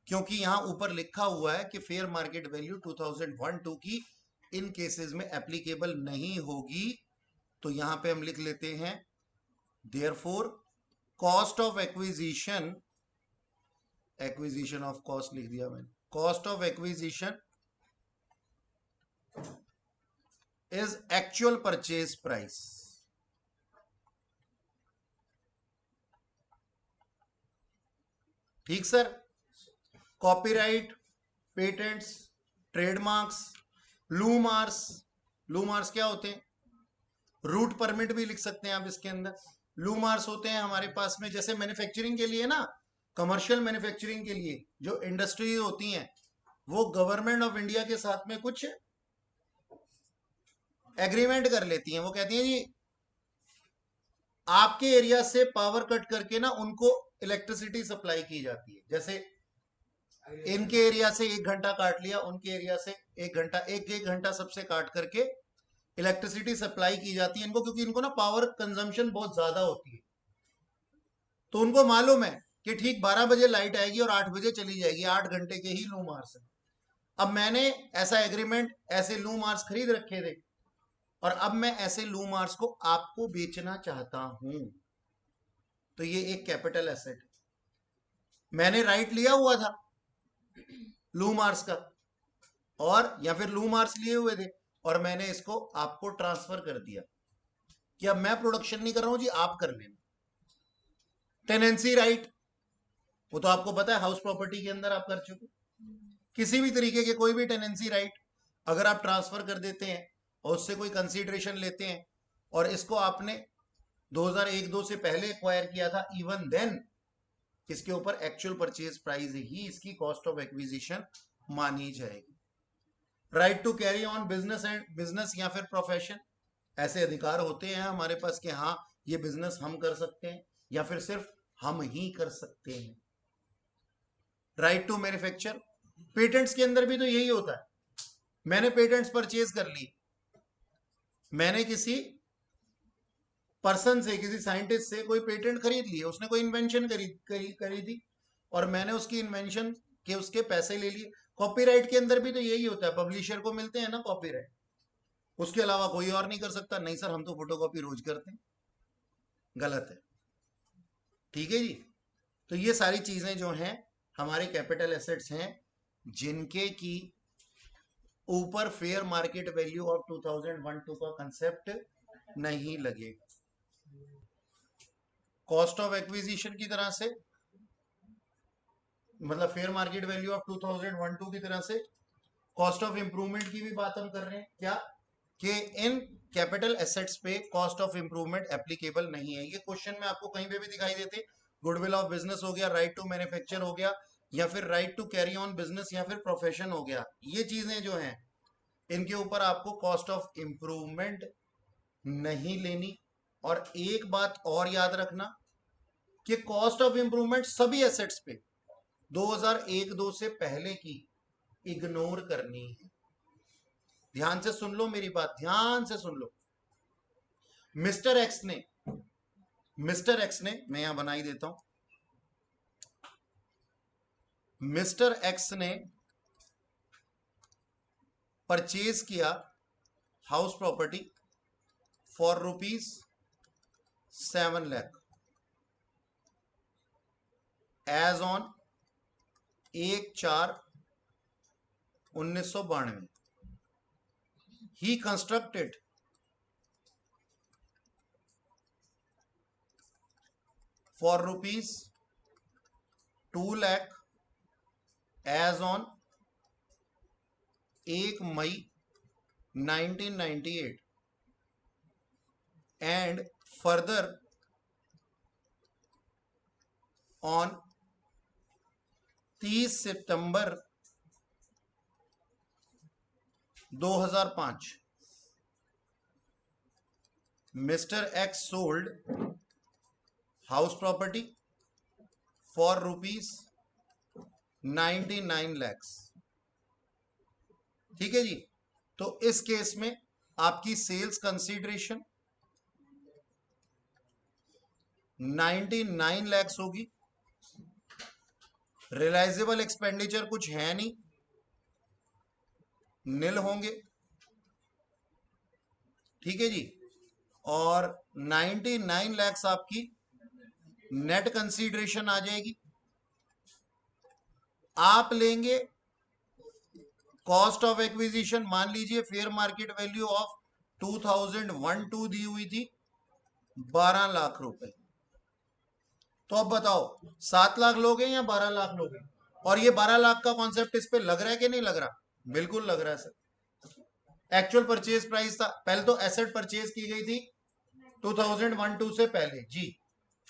क्योंकि यहां ऊपर लिखा हुआ है कि फेयर मार्केट वैल्यू 2001-2 की इन केसेस में एप्लीकेबल नहीं होगी। तो यहां पे हम लिख लेते हैं therefore cost of acquisition, acquisition of cost लिख दिया मैंने, cost of acquisition is actual purchase price. ठीक सर। कॉपीराइट, पेटेंट्स, ट्रेडमार्क्स, लूमार्स, लूमार्स क्या होते हैं? रूट परमिट भी लिख सकते हैं आप इसके अंदर। लूमार्स होते हैं हमारे पास में जैसे मैन्युफैक्चरिंग के लिए ना, कमर्शियल मैन्युफैक्चरिंग के लिए जो इंडस्ट्री होती हैं वो गवर्नमेंट ऑफ इंडिया के साथ में कुछ एग्रीमेंट कर लेती हैं। वो कहती हैं जी आपके एरिया से पावर कट करके ना उनको इलेक्ट्रिसिटी सप्लाई की जाती है, जैसे इनके एरिया से 1 घंटा काट लिया, उनके एरिया से 1 घंटा, एक घंटा सबसे काट करके इलेक्ट्रिसिटी सप्लाई की जाती है इनको, क्योंकि इनको ना पावर कंजम्पशन बहुत ज्यादा होती है। तो उनको मालूम है कि ठीक 12 बजे लाइट आएगी और 8 बजे चली जाएगी, 8 घंटे के ही लू मार्स है। अब मैंने ऐसा एग्रीमेंट, ऐसे लू मार्स खरीद रखे थे और अब मैं ऐसे लू मार्स को आपको बेचना चाहता हूं, तो ये एक कैपिटल एसेट है। मैंने राइट लिया हुआ था लू मार्स का, और या फिर लू मार्स लिए हुए थे और मैंने इसको आपको ट्रांसफर कर दिया कि अब मैं प्रोडक्शन नहीं कर रहा हूं जी, आप कर लेना। टेनेंसी राइट, वो तो आपको पता है हाउस प्रॉपर्टी के अंदर आप कर चुके। किसी भी तरीके के कोई भी टेनेंसी राइट अगर आप ट्रांसफर कर देते हैं और उससे कोई कंसीडरेशन लेते हैं और इसको आपने 2001-2 से पहले एक्वायर किया था, इवन देन इसके ऊपर एक्चुअल परचेज प्राइस ही इसकी कॉस्ट ऑफ एक्विजिशन मानी जाएगी। Right to carry on business and business या फिर प्रोफेशन, ऐसे अधिकार होते हैं हमारे पास कि हाँ ये बिजनेस हम कर सकते हैं या फिर सिर्फ हम ही कर सकते हैं। राइट टू मैन्युफैक्चर, पेटेंट्स के अंदर भी तो यही होता है। मैंने पेटेंट्स परचेज कर ली, मैंने किसी पर्सन से, किसी साइंटिस्ट से कोई पेटेंट खरीद लिए, उसने कोई इन्वेंशन करी थी और मैंने उसकी इन्वेंशन के उसके पैसे ले लिए। कॉपीराइट के अंदर भी तो यही होता है, पब्लिशर को मिलते हैं ना कॉपीराइट, उसके अलावा कोई और नहीं कर सकता। नहीं सर हम तो फोटोकॉपी रोज करते हैं, गलत है। ठीक है जी। तो ये सारी चीजें जो हैं हमारे कैपिटल एसेट्स हैं जिनके की ऊपर फेयर मार्केट वैल्यू ऑफ 2001-2 का कंसेप्ट नहीं लगेगा। कॉस्ट ऑफ एक्विजिशन की तरह से, मतलब फेयर मार्केट वैल्यू ऑफ 2001-2 की तरह से कॉस्ट ऑफ इंप्रूवमेंट की भी बात हम कर रहे हैं क्या, कि इन कैपिटल एसेट्स पे कॉस्ट ऑफ इंप्रूवमेंट एप्लीकेबल नहीं है। ये क्वेश्चन में आपको कहीं पे भी दिखाई देते, गुडविल ऑफ बिजनेस हो गया, राइट टू मैन्युफैक्चर हो गया, या फिर right to carry on business या फिर प्रोफेशन हो गया। ये चीजें जो हैं इनके ऊपर आपको कॉस्ट ऑफ इंप्रूवमेंट नहीं लेनी। और एक बात और याद रखना कि कॉस्ट ऑफ इंप्रूवमेंट सभी एसेट्स पे 2001-2 से पहले की इग्नोर करनी है। ध्यान से सुन लो मेरी बात, ध्यान से सुन लो। मिस्टर एक्स ने, मैं यहां बना ही देता हूं, मिस्टर एक्स ने परचेज किया house property for ₹7 lakh as on 1/4/1992। He constructed for ₹2 lakh as on 1 May 1998 and further on 30 September 2005 Mr. X sold house property for rupees 99 lakhs। ठीक है जी। तो इस केस में आपकी सेल्स कंसीडरेशन 99 lakhs होगी। रियलाइजेबल एक्सपेंडिचर कुछ है नहीं, नील होंगे। ठीक है जी। और 99 lakhs आपकी नेट कंसीडरेशन आ जाएगी। आप लेंगे कॉस्ट ऑफ एक्विजिशन, मान लीजिए फेयर मार्केट वैल्यू ऑफ 2012 दी हुई थी 12 लाख रुपए। तो अब बताओ 7 लाख लोगे या 12 लाख लोगे? और ये 12 लाख का कॉन्सेप्ट इस पे लग रहा है कि नहीं लग रहा? बिल्कुल लग रहा है सर। एक्चुअल परचेज प्राइस था, पहले तो एसेट परचेज की गई थी 2012 से पहले जी।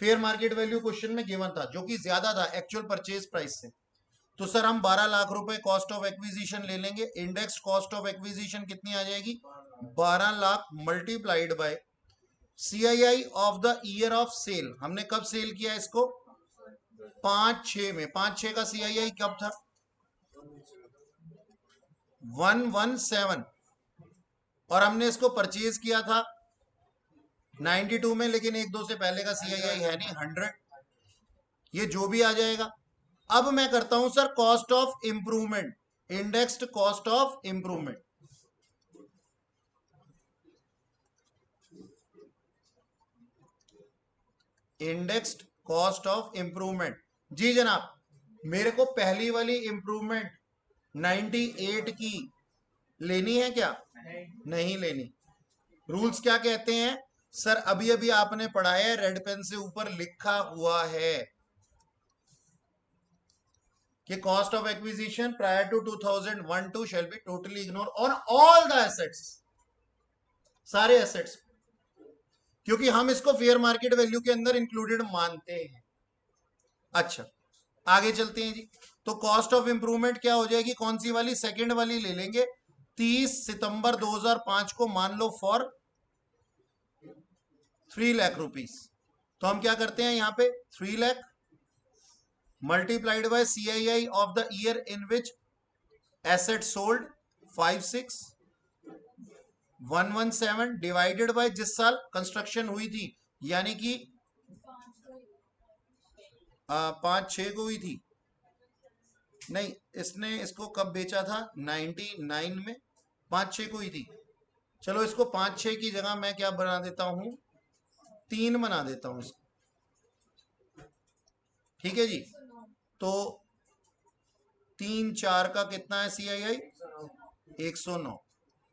फेयर मार्केट वैल्यू क्वेश्चन में गिवन था जो कि ज्यादा था एक्चुअल परचेज प्राइस से। तो सर हम 12 लाख रुपए कॉस्ट ऑफ एक्विजिशन ले लेंगे। इंडेक्स कॉस्ट ऑफ एक्विजिशन कितनी आ जाएगी? 12 lakh multiplied by CII of the year of sale. हमने कब सेल किया इसको? 5/6 में। 5/6 का CII कब था? 117। और हमने इसको परचेज किया था 92 में, लेकिन 1-2 से पहले का CII है नहीं, 100। ये जो भी आ जाएगा। अब मैं करता हूं sir cost of improvement, indexed cost of improvement. Indexed cost of improvement जी जनाब। मेरे को पहली वाली इंप्रूवमेंट 98 की लेनी है क्या? नहीं लेनी। रूल्स क्या कहते हैं सर? अभी अभी आपने पढ़ा है, रेड पेन से ऊपर लिखा हुआ है कि cost of acquisition prior to 2001-2 shall be totally ignore on all the assets, सारे एसेट्स, क्योंकि हम इसको फेयर मार्केट वैल्यू के अंदर इंक्लूडेड मानते हैं। अच्छा आगे चलते हैं जी। तो कॉस्ट ऑफ इंप्रूवमेंट क्या हो जाएगी? कौन सी वाली? सेकंड वाली ले लेंगे। 30 सितंबर 2005 को मान लो फॉर 3 लाख रुपीस। तो हम क्या करते हैं यहाँ पे 3 lakh multiplied by CII of the year in which asset sold 56,117 divided by जिस साल कंस्ट्रक्शन हुई थी, यानी कि 5/6 को हुई थी। नहीं, इसने इसको कब बेचा था? 99 में। 5/6 को हुई थी। चलो इसको 5/6 की जगह मैं क्या बना देता हूं? 3 बना देता हूं इसको। ठीक है जी। तो 3/4 का कितना है CII? 109।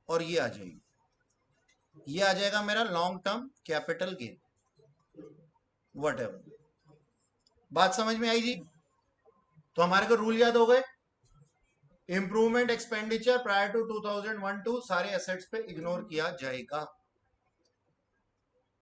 और ये आ जाएगी, ये आ जाएगा मेरा long term capital gain, what ever. बात समझ में आई जी? तो हमारे को रूल याद हो गए। इंप्रूवमेंट एक्सपेंडिचर प्रायर टू 2001-2 सारे एसेट्स पे इग्नोर किया जाएगा।